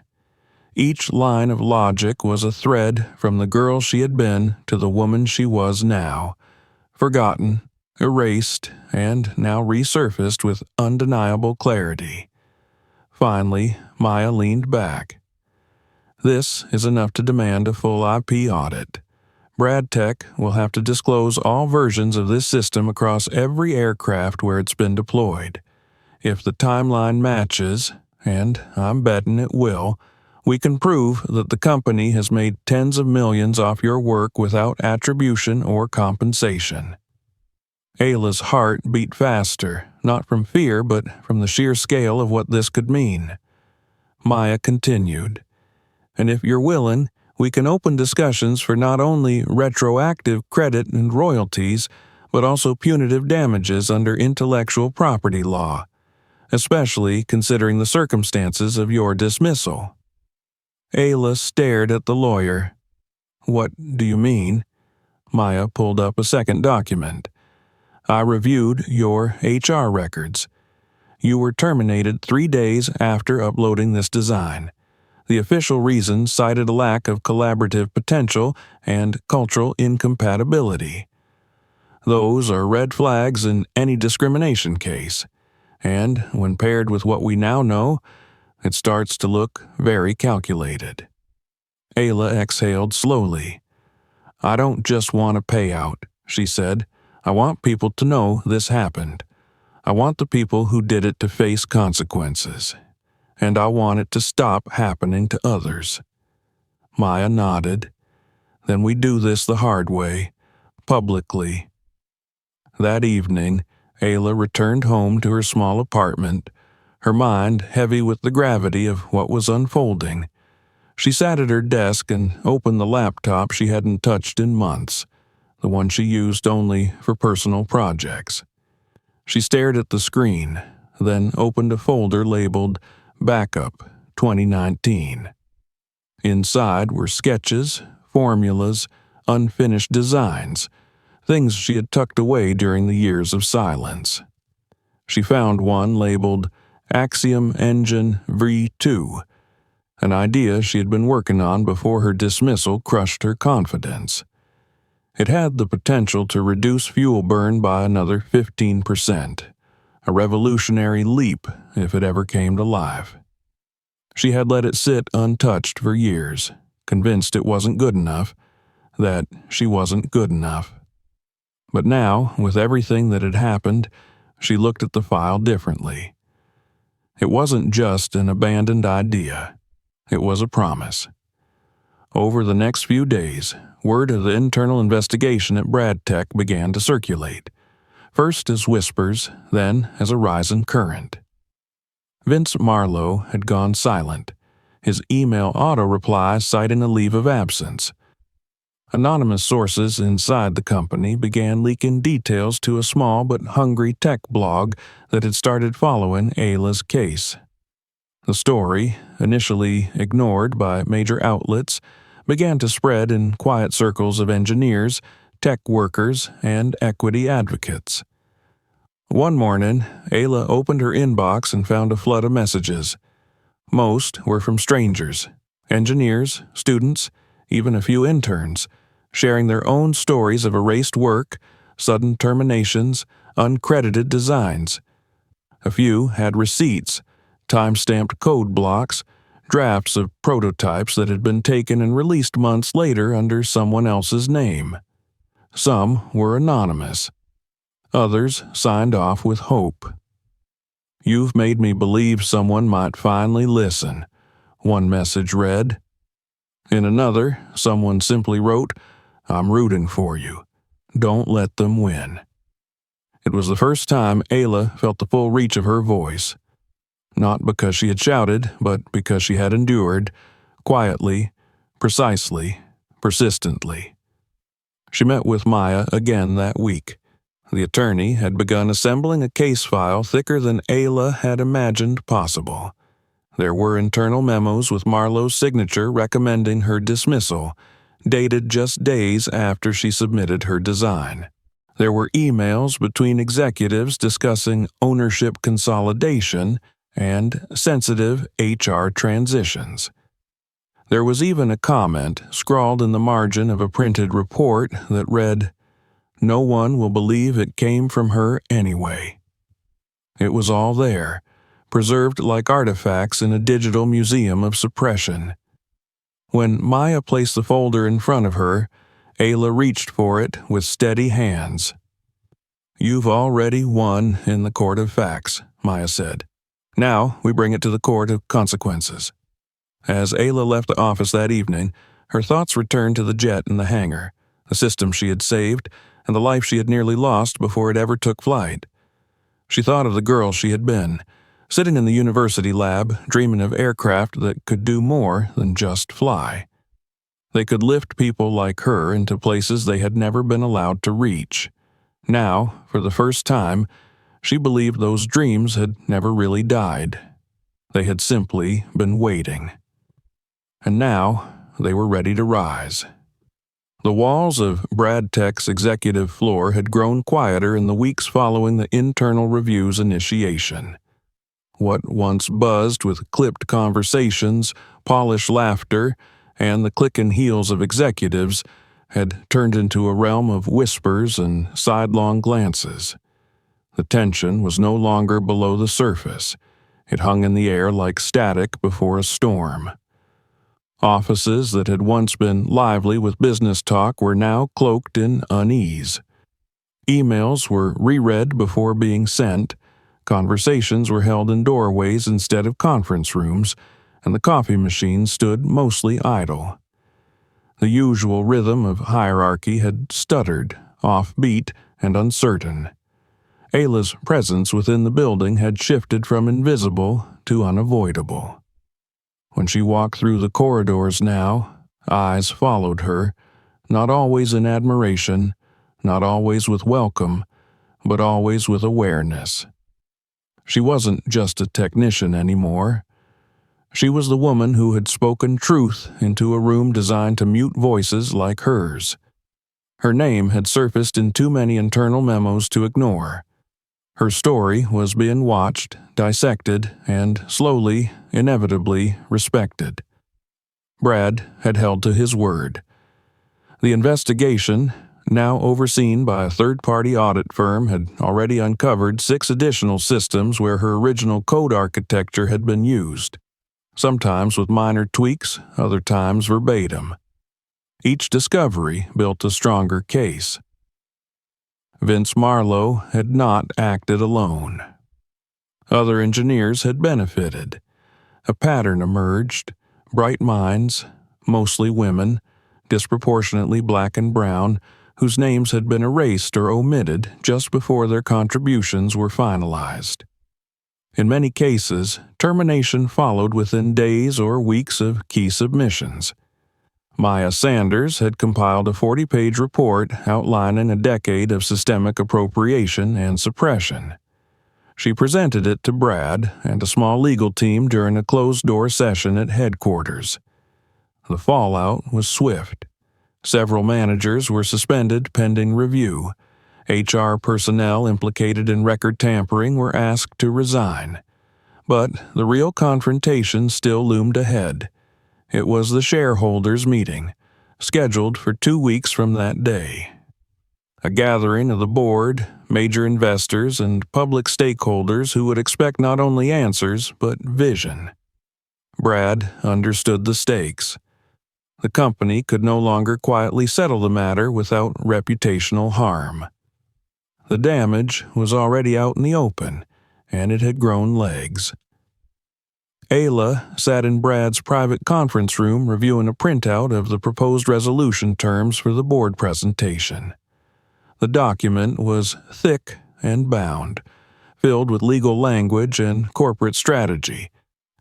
S1: Each line of logic was a thread from the girl she had been to the woman she was now, forgotten, erased, and now resurfaced with undeniable clarity. Finally, Maya leaned back. "This is enough to demand a full IP audit. Brad Tech will have to disclose all versions of this system across every aircraft where it's been deployed. If the timeline matches, and I'm betting it will, we can prove that the company has made tens of millions off your work without attribution or compensation." Ayla's heart beat faster, not from fear but from the sheer scale of what this could mean. Maya continued, "And if you're willing, we can open discussions for not only retroactive credit and royalties, but also punitive damages under intellectual property law, especially considering the circumstances of your dismissal." Ayla stared at the lawyer. "What do you mean?" Maya pulled up a second document. "I reviewed your HR records. You were terminated 3 days after uploading this design. The official reason cited a lack of collaborative potential and cultural incompatibility. Those are red flags in any discrimination case, and when paired with what we now know, it starts to look very calculated." Ayla exhaled slowly. "I don't just want a payout," she said. "I want people to know this happened. I want the people who did it to face consequences. And I want it to stop happening to others." Maya nodded. "Then we do this the hard way, publicly." That evening, Ayla returned home to her small apartment, her mind heavy with the gravity of what was unfolding. She sat at her desk and opened the laptop she hadn't touched in months, the one she used only for personal projects. She stared at the screen, then opened a folder labeled Backup 2019. Inside were sketches, formulas, unfinished designs, things she had tucked away during the years of silence. She found one labeled Axiom Engine V2, an idea she had been working on before her dismissal crushed her confidence. It had the potential to reduce fuel burn by another 15%, a revolutionary leap if it ever came to life. She had let it sit untouched for years, convinced it wasn't good enough, that she wasn't good enough. But now, with everything that had happened, she looked at the file differently. It wasn't just an abandoned idea. It was a promise. Over the next few days, word of the internal investigation at Brad Tech began to circulate, first as whispers, then as a rising current. Vince Marlowe had gone silent, his email auto-reply citing a leave of absence. Anonymous sources inside the company began leaking details to a small but hungry tech blog that had started following Ayla's case. The story, initially ignored by major outlets, began to spread in quiet circles of engineers, tech workers, and equity advocates. One morning, Ayla opened her inbox and found a flood of messages. Most were from strangers, engineers, students, even a few interns, sharing their own stories of erased work, sudden terminations, uncredited designs. A few had receipts, time-stamped code blocks, drafts of prototypes that had been taken and released months later under someone else's name. Some were anonymous. Others signed off with hope. "You've made me believe someone might finally listen," one message read. In another, someone simply wrote, "I'm rooting for you. Don't let them win." It was the first time Ayla felt the full reach of her voice. Not because she had shouted, but because she had endured, quietly, precisely, persistently. She met with Maya again that week. The attorney had begun assembling a case file thicker than Ayla had imagined possible. There were internal memos with Marlowe's signature recommending her dismissal, dated just days after she submitted her design. There were emails between executives discussing ownership consolidation and sensitive HR transitions. There was even a comment scrawled in the margin of a printed report that read, "No one will believe it came from her anyway." It was all there, preserved like artifacts in a digital museum of suppression. When Maya placed the folder in front of her, Ayla reached for it with steady hands. "You've already won in the court of facts," Maya said. "Now we bring it to the court of consequences." As Ayla left the office that evening, her thoughts returned to the jet in the hangar, the system she had saved, and the life she had nearly lost before it ever took flight. She thought of the girl she had been, sitting in the university lab, dreaming of aircraft that could do more than just fly. They could lift people like her into places they had never been allowed to reach. Now, for the first time, she believed those dreams had never really died. They had simply been waiting. And now, they were ready to rise. The walls of Brad Tech's executive floor had grown quieter in the weeks following the internal review's initiation. What once buzzed with clipped conversations, polished laughter, and the click and heels of executives had turned into a realm of whispers and sidelong glances. The tension was no longer below the surface. It hung in the air like static before a storm. Offices that had once been lively with business talk were now cloaked in unease. Emails were reread before being sent, conversations were held in doorways instead of conference rooms, and the coffee machines stood mostly idle. The usual rhythm of hierarchy had stuttered, offbeat, and uncertain. Ayla's presence within the building had shifted from invisible to unavoidable. When she walked through the corridors now, eyes followed her, not always in admiration, not always with welcome, but always with awareness. She wasn't just a technician anymore. She was the woman who had spoken truth into a room designed to mute voices like hers. Her name had surfaced in too many internal memos to ignore. Her story was being watched, dissected, and slowly, inevitably, respected. Brad had held to his word. The investigation, now overseen by a third-party audit firm, had already uncovered 6 additional systems where her original code architecture had been used, sometimes with minor tweaks, other times verbatim. Each discovery built a stronger case. Vince Marlowe had not acted alone. Other engineers had benefited. A pattern emerged: bright minds, mostly women, disproportionately black and brown, whose names had been erased or omitted just before their contributions were finalized. In many cases, termination followed within days or weeks of key submissions. Maya Sanders had compiled a 40-page report outlining a decade of systemic appropriation and suppression. She presented it to Brad and a small legal team during a closed-door session at headquarters. The fallout was swift. Several managers were suspended pending review. HR personnel implicated in record tampering were asked to resign. But the real confrontation still loomed ahead. It was the shareholders' meeting, scheduled for 2 weeks from that day. A gathering of the board, major investors, and public stakeholders who would expect not only answers, but vision. Brad understood the stakes. The company could no longer quietly settle the matter without reputational harm. The damage was already out in the open, and it had grown legs. Ayla sat in Brad's private conference room reviewing a printout of the proposed resolution terms for the board presentation. The document was thick and bound, filled with legal language and corporate strategy,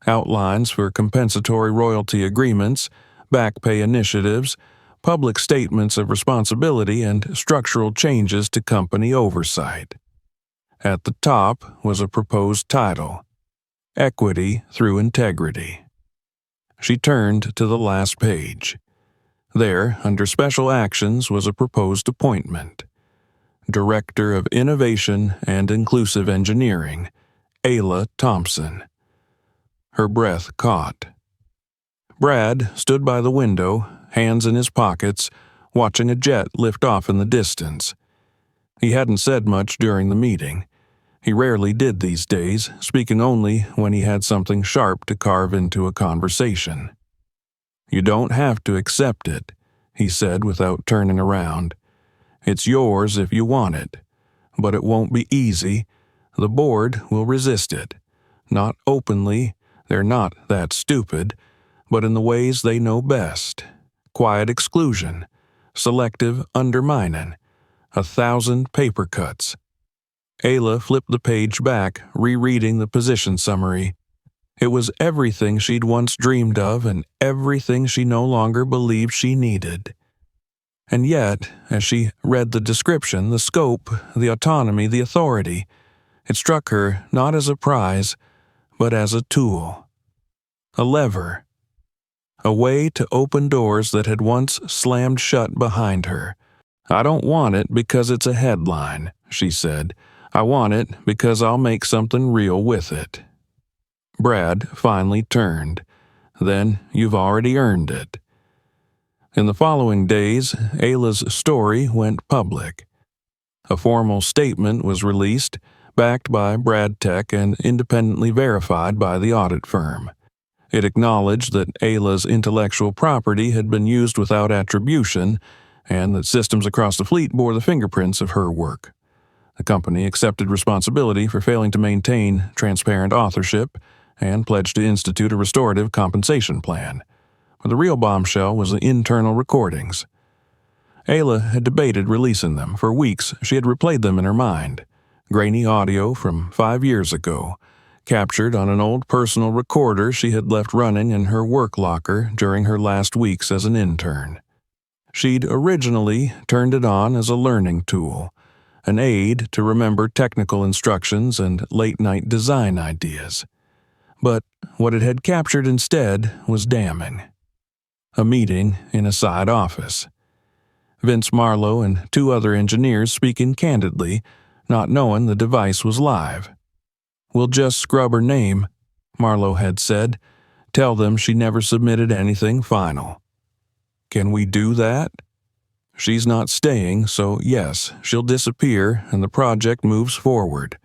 S1: outlines for compensatory royalty agreements, back pay initiatives, public statements of responsibility, and structural changes to company oversight. At the top was a proposed title, Equity Through Integrity. She turned to the last page. There, under Special Actions, was a proposed appointment. Director of Innovation and Inclusive Engineering, Ayla Thompson. Her breath caught. Brad stood by the window, hands in his pockets, watching a jet lift off in the distance. He hadn't said much during the meeting. He rarely did these days, speaking only when he had something sharp to carve into a conversation. "You don't have to accept it," he said without turning around. "It's yours if you want it. But it won't be easy. The board will resist it. Not openly, they're not that stupid, but in the ways they know best. Quiet exclusion, selective undermining, 1,000 paper cuts." Ayla flipped the page back, rereading the position summary. It was everything she'd once dreamed of and everything she no longer believed she needed. And yet, as she read the description, the scope, the autonomy, the authority, it struck her not as a prize, but as a tool. A lever. A way to open doors that had once slammed shut behind her. "I don't want it because it's a headline," she said. "I want it because I'll make something real with it." Brad finally turned. "Then you've already earned it." In the following days, Ayla's story went public. A formal statement was released, backed by Brad Tech and independently verified by the audit firm. It acknowledged that Ayla's intellectual property had been used without attribution, and that systems across the fleet bore the fingerprints of her work. The company accepted responsibility for failing to maintain transparent authorship and pledged to institute a restorative compensation plan. But the real bombshell was the internal recordings. Ayla had debated releasing them. For weeks, she had replayed them in her mind. Grainy audio from 5 years ago, captured on an old personal recorder she had left running in her work locker during her last weeks as an intern. She'd originally turned it on as a learning tool, an aid to remember technical instructions and late-night design ideas. But what it had captured instead was damning. A meeting in a side office. Vince Marlowe and 2 other engineers speaking candidly, not knowing the device was live. "We'll just scrub her name," Marlowe had said. "Tell them she never submitted anything final." "Can we do that?" "She's not staying, so yes, she'll disappear and the project moves forward.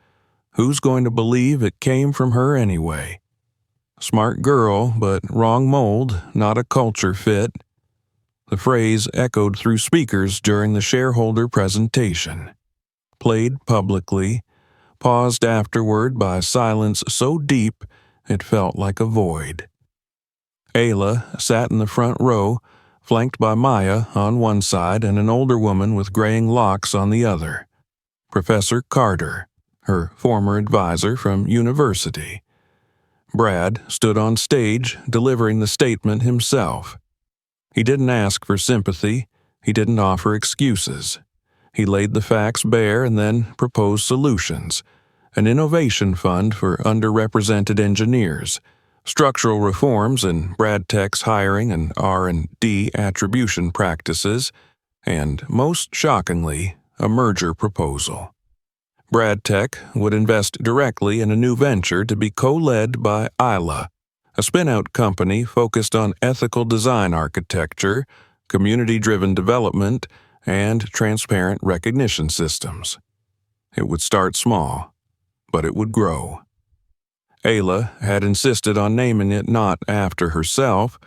S1: Who's going to believe it came from her anyway? Smart girl, but wrong mold, not a culture fit." The phrase echoed through speakers during the shareholder presentation. Played publicly, paused afterward by silence so deep it felt like a void. Ayla sat in the front row, flanked by Maya on one side and an older woman with graying locks on the other. Professor Carter, her former advisor from university. Brad stood on stage, delivering the statement himself. He didn't ask for sympathy. He didn't offer excuses. He laid the facts bare and then proposed solutions. An innovation fund for underrepresented engineers, structural reforms in Brad Tech's hiring and R&D attribution practices, and, most shockingly, a merger proposal. Brad Tech would invest directly in a new venture to be co-led by Ayla, a spin-out company focused on ethical design architecture, community-driven development, and transparent recognition systems. It would start small, but it would grow. Ayla had insisted on naming it not after herself,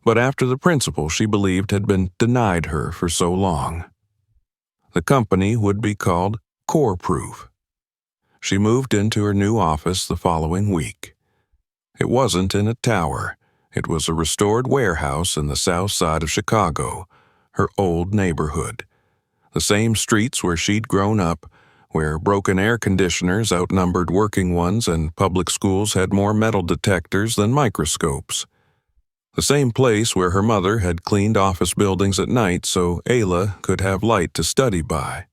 S1: but after the principle she believed had been denied her for so long. The company would be called Core Proof. She moved into her new office the following week. It wasn't in a tower. It was a restored warehouse in the south side of Chicago, her old neighborhood. The same streets where she'd grown up, where broken air conditioners outnumbered working ones and public schools had more metal detectors than microscopes. The same place where her mother had cleaned office buildings at night so Ayla could have light to study by.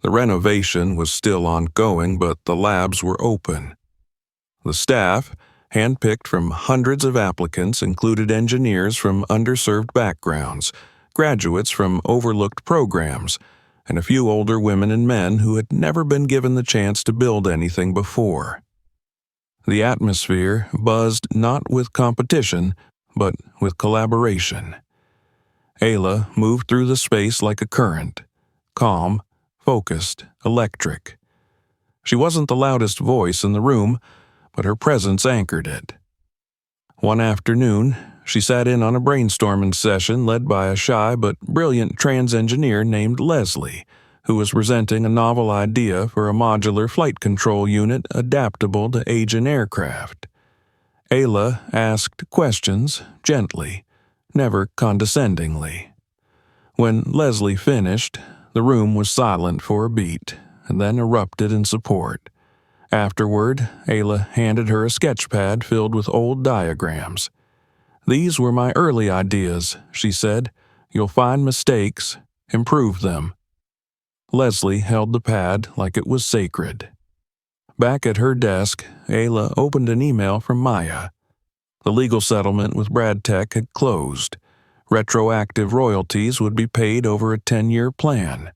S1: The renovation was still ongoing, but the labs were open. The staff, handpicked from hundreds of applicants, included engineers from underserved backgrounds, graduates from overlooked programs, and a few older women and men who had never been given the chance to build anything before. The atmosphere buzzed not with competition, but with collaboration. Ayla moved through the space like a current, calm, focused, electric. She wasn't the loudest voice in the room, but her presence anchored it. One afternoon, she sat in on a brainstorming session led by a shy but brilliant trans engineer named Leslie, who was presenting a novel idea for a modular flight control unit adaptable to aging aircraft. Ayla asked questions gently, never condescendingly. When Leslie finished, the room was silent for a beat, and then erupted in support. Afterward, Ayla handed her a sketch pad filled with old diagrams. "These were my early ideas," she said. "You'll find mistakes. Improve them." Leslie held the pad like it was sacred. Back at her desk, Ayla opened an email from Maya. The legal settlement with Brad Tech had closed. Retroactive royalties would be paid over a 10-year plan.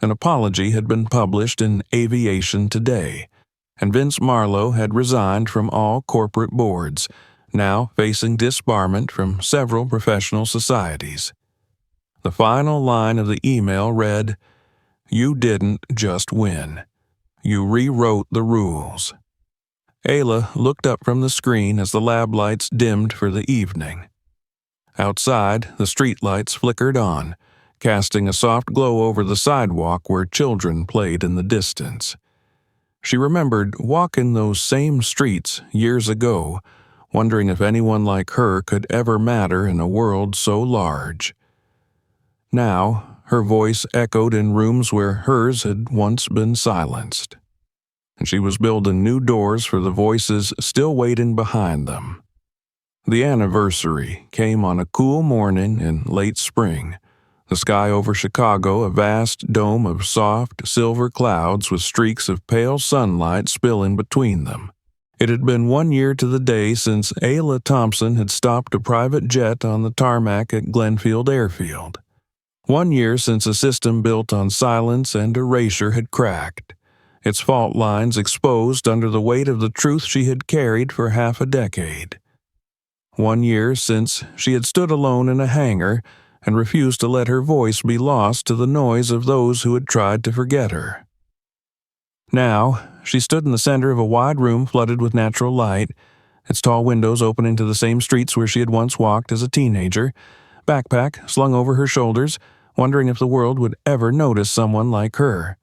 S1: An apology had been published in Aviation Today, and Vince Marlowe had resigned from all corporate boards, now facing disbarment from several professional societies. The final line of the email read, "You didn't just win. You rewrote the rules." Ayla looked up from the screen as the lab lights dimmed for the evening. Outside, the streetlights flickered on, casting a soft glow over the sidewalk where children played in the distance. She remembered walking those same streets years ago, wondering if anyone like her could ever matter in a world so large. Now, her voice echoed in rooms where hers had once been silenced, and she was building new doors for the voices still waiting behind them. The anniversary came on a cool morning in late spring. The sky over Chicago a vast dome of soft, silver clouds with streaks of pale sunlight spilling between them. It had been 1 year to the day since Ayla Thompson had stopped a private jet on the tarmac at Glenfield Airfield. 1 year since a system built on silence and erasure had cracked, its fault lines exposed under the weight of the truth she had carried for half a decade. 1 year since she had stood alone in a hangar and refused to let her voice be lost to the noise of those who had tried to forget her. Now, she stood in the center of a wide room flooded with natural light, its tall windows opening to the same streets where she had once walked as a teenager, backpack slung over her shoulders, wondering if the world would ever notice someone like her.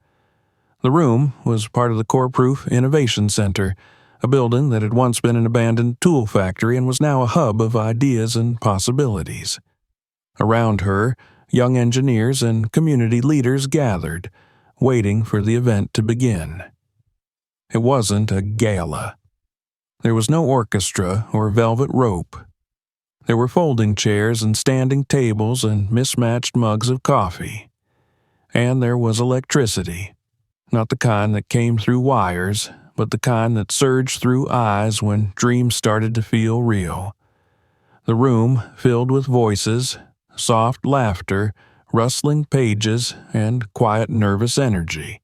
S1: The room was part of the Core-Proof Innovation Center, a building that had once been an abandoned tool factory and was now a hub of ideas and possibilities. Around her, young engineers and community leaders gathered, waiting for the event to begin. It wasn't a gala. There was no orchestra or velvet rope. There were folding chairs and standing tables and mismatched mugs of coffee. And there was electricity, not the kind that came through wires, but the kind that surged through eyes when dreams started to feel real. The room filled with voices, soft laughter, rustling pages, and quiet nervous energy.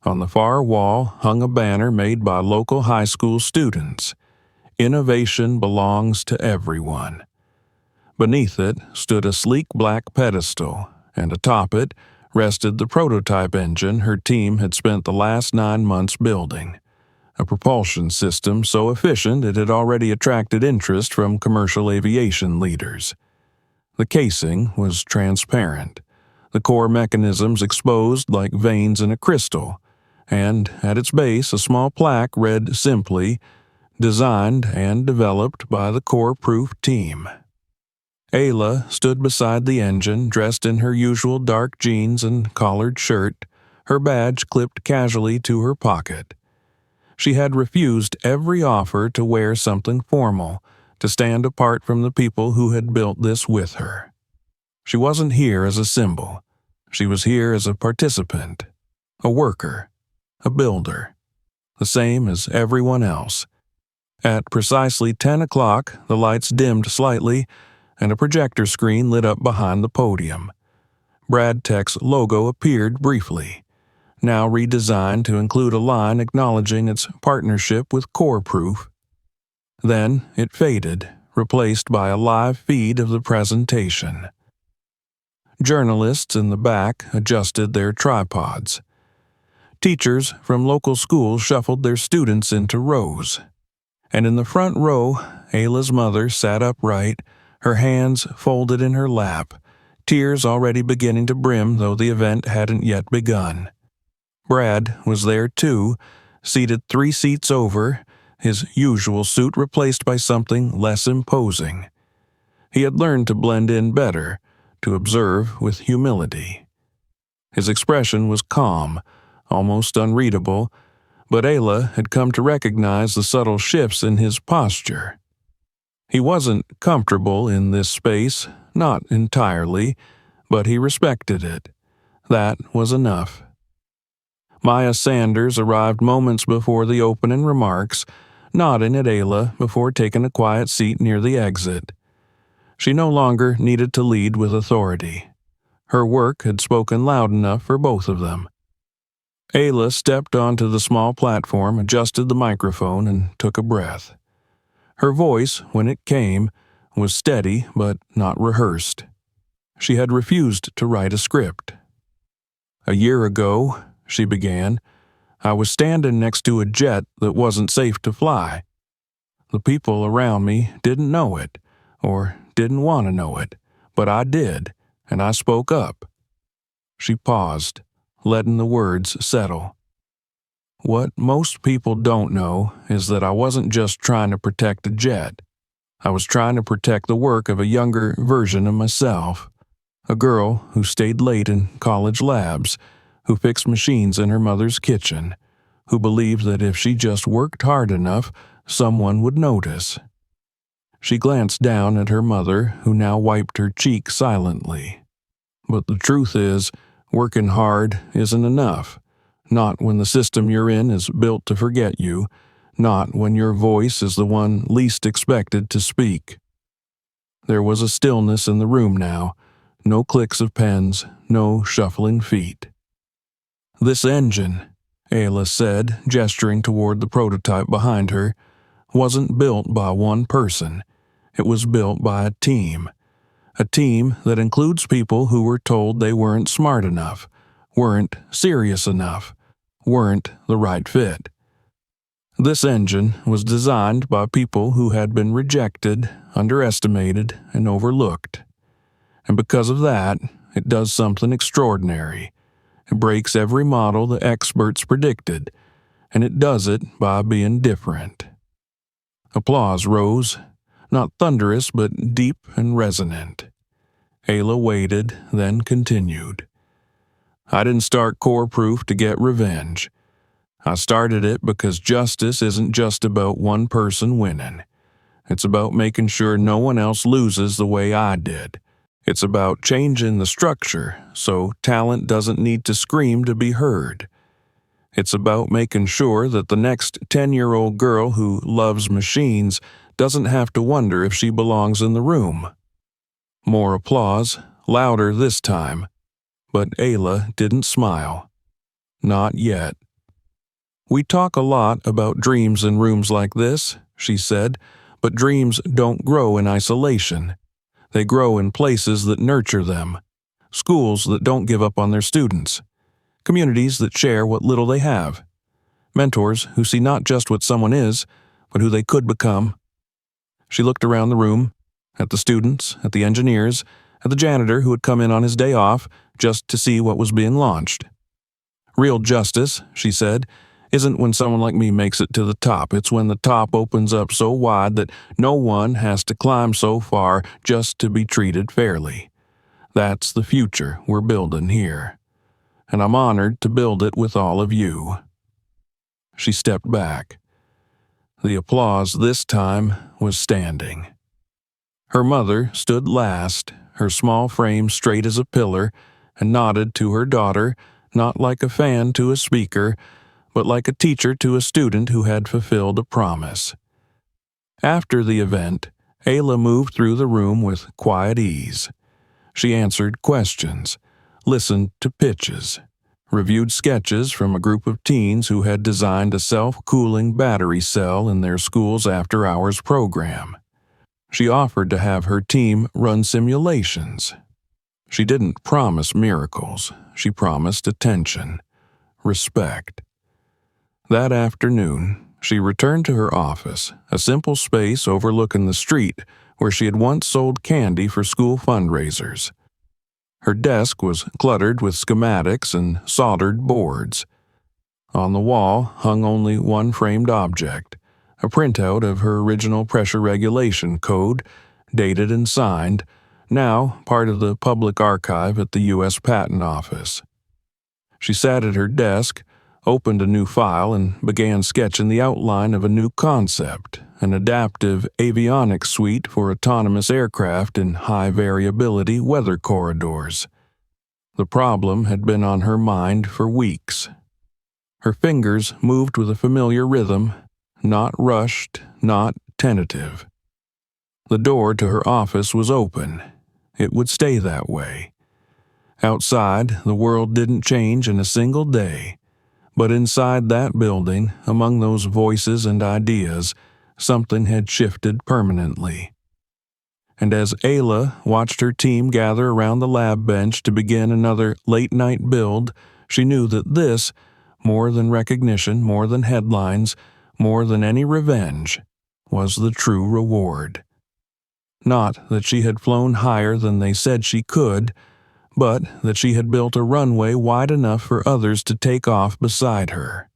S1: On the far wall hung a banner made by local high school students. "Innovation belongs to everyone." Beneath it stood a sleek black pedestal, and atop it rested the prototype engine her team had spent the last 9 months building, a propulsion system so efficient it had already attracted interest from commercial aviation leaders. The casing was transparent, the core mechanisms exposed like veins in a crystal, and at its base a small plaque read simply, "Designed and developed by the Core-Proof team." Ayla stood beside the engine, dressed in her usual dark jeans and collared shirt, her badge clipped casually to her pocket. She had refused every offer to wear something formal, to stand apart from the people who had built this with her. She wasn't here as a symbol. She was here as a participant, a worker, a builder, the same as everyone else. At precisely 10 o'clock, the lights dimmed slightly, and a projector screen lit up behind the podium. Brad Tech's logo appeared briefly, now redesigned to include a line acknowledging its partnership with Core Proof. Then it faded, replaced by a live feed of the presentation. Journalists in the back adjusted their tripods. Teachers from local schools shuffled their students into rows. And in the front row, Ayla's mother sat upright, her hands folded in her lap, tears already beginning to brim though the event hadn't yet begun. Brad was there too, seated 3 seats over, his usual suit replaced by something less imposing. He had learned to blend in better, to observe with humility. His expression was calm, almost unreadable, but Ayla had come to recognize the subtle shifts in his posture. He wasn't comfortable in this space, not entirely, but he respected it. That was enough. Maya Sanders arrived moments before the opening remarks, nodding at Ayla before taking a quiet seat near the exit. She no longer needed to lead with authority. Her work had spoken loud enough for both of them. Ayla stepped onto the small platform, adjusted the microphone, and took a breath. Her voice, when it came, was steady but not rehearsed. She had refused to write a script. "A year ago," she began, "I was standing next to a jet that wasn't safe to fly. The people around me didn't know it, or didn't want to know it, but I did, and I spoke up." She paused, letting the words settle. "What most people don't know is that I wasn't just trying to protect a jet. I was trying to protect the work of a younger version of myself, a girl who stayed late in college labs, who fixed machines in her mother's kitchen, who believed that if she just worked hard enough, someone would notice." She glanced down at her mother, who now wiped her cheek silently. "But the truth is, working hard isn't enough. Not when the system you're in is built to forget you, not when your voice is the one least expected to speak." There was a stillness in the room now, no clicks of pens, no shuffling feet. "This engine," Ayla said, gesturing toward the prototype behind her, "wasn't built by one person. It was built by a team that includes people who were told they weren't smart enough, weren't serious enough, weren't the right fit. This engine was designed by people who had been rejected, underestimated, and overlooked. And because of that, it does something extraordinary. It breaks every model the experts predicted, and it does it by being different." Applause rose, not thunderous but deep and resonant. Ayla waited, then continued. "I didn't start Core Proof to get revenge. I started it because justice isn't just about one person winning. It's about making sure no one else loses the way I did. It's about changing the structure so talent doesn't need to scream to be heard. It's about making sure that the next 10-year-old girl who loves machines doesn't have to wonder if she belongs in the room." More applause, louder this time, but Ayla didn't smile. Not yet. "We talk a lot about dreams in rooms like this," she said, "but dreams don't grow in isolation. They grow in places that nurture them, schools that don't give up on their students, communities that share what little they have, mentors who see not just what someone is, but who they could become." She looked around the room, at the students, at the engineers, at the janitor who had come in on his day off just to see what was being launched. "Real justice," she said, "isn't when someone like me makes it to the top. It's when the top opens up so wide that no one has to climb so far just to be treated fairly. That's the future we're building here. and I'm honored to build it with all of you." She stepped back. The applause this time was standing. Her mother stood last, her small frame straight as a pillar, and nodded to her daughter, not like a fan to a speaker, but like a teacher to a student who had fulfilled a promise. After the event, Ayla moved through the room with quiet ease. She answered questions, listened to pitches, reviewed sketches from a group of teens who had designed a self-cooling battery cell in their school's after-hours program. She offered to have her team run simulations. She didn't promise miracles. She promised attention, respect. That afternoon, she returned to her office, a simple space overlooking the street where she had once sold candy for school fundraisers. Her desk was cluttered with schematics and soldered boards. On the wall hung only one framed object, a printout of her original pressure regulation code, dated and signed, now part of the public archive at the U.S. Patent Office. She sat at her desk, opened a new file, and began sketching the outline of a new concept, an adaptive avionics suite for autonomous aircraft in high-variability weather corridors. The problem had been on her mind for weeks. Her fingers moved with a familiar rhythm, not rushed, not tentative. The door to her office was open. It would stay that way. Outside, the world didn't change in a single day. But inside that building, among those voices and ideas, something had shifted permanently. And as Ayla watched her team gather around the lab bench to begin another late-night build, she knew that this, more than recognition, more than headlines, more than any revenge, was the true reward. Not that she had flown higher than they said she could, but that she had built a runway wide enough for others to take off beside her.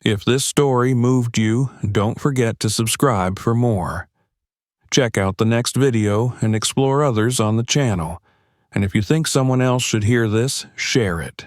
S1: If this story moved you, don't forget to subscribe for more. Check out the next video and explore others on the channel. And if you think someone else should hear this, share it.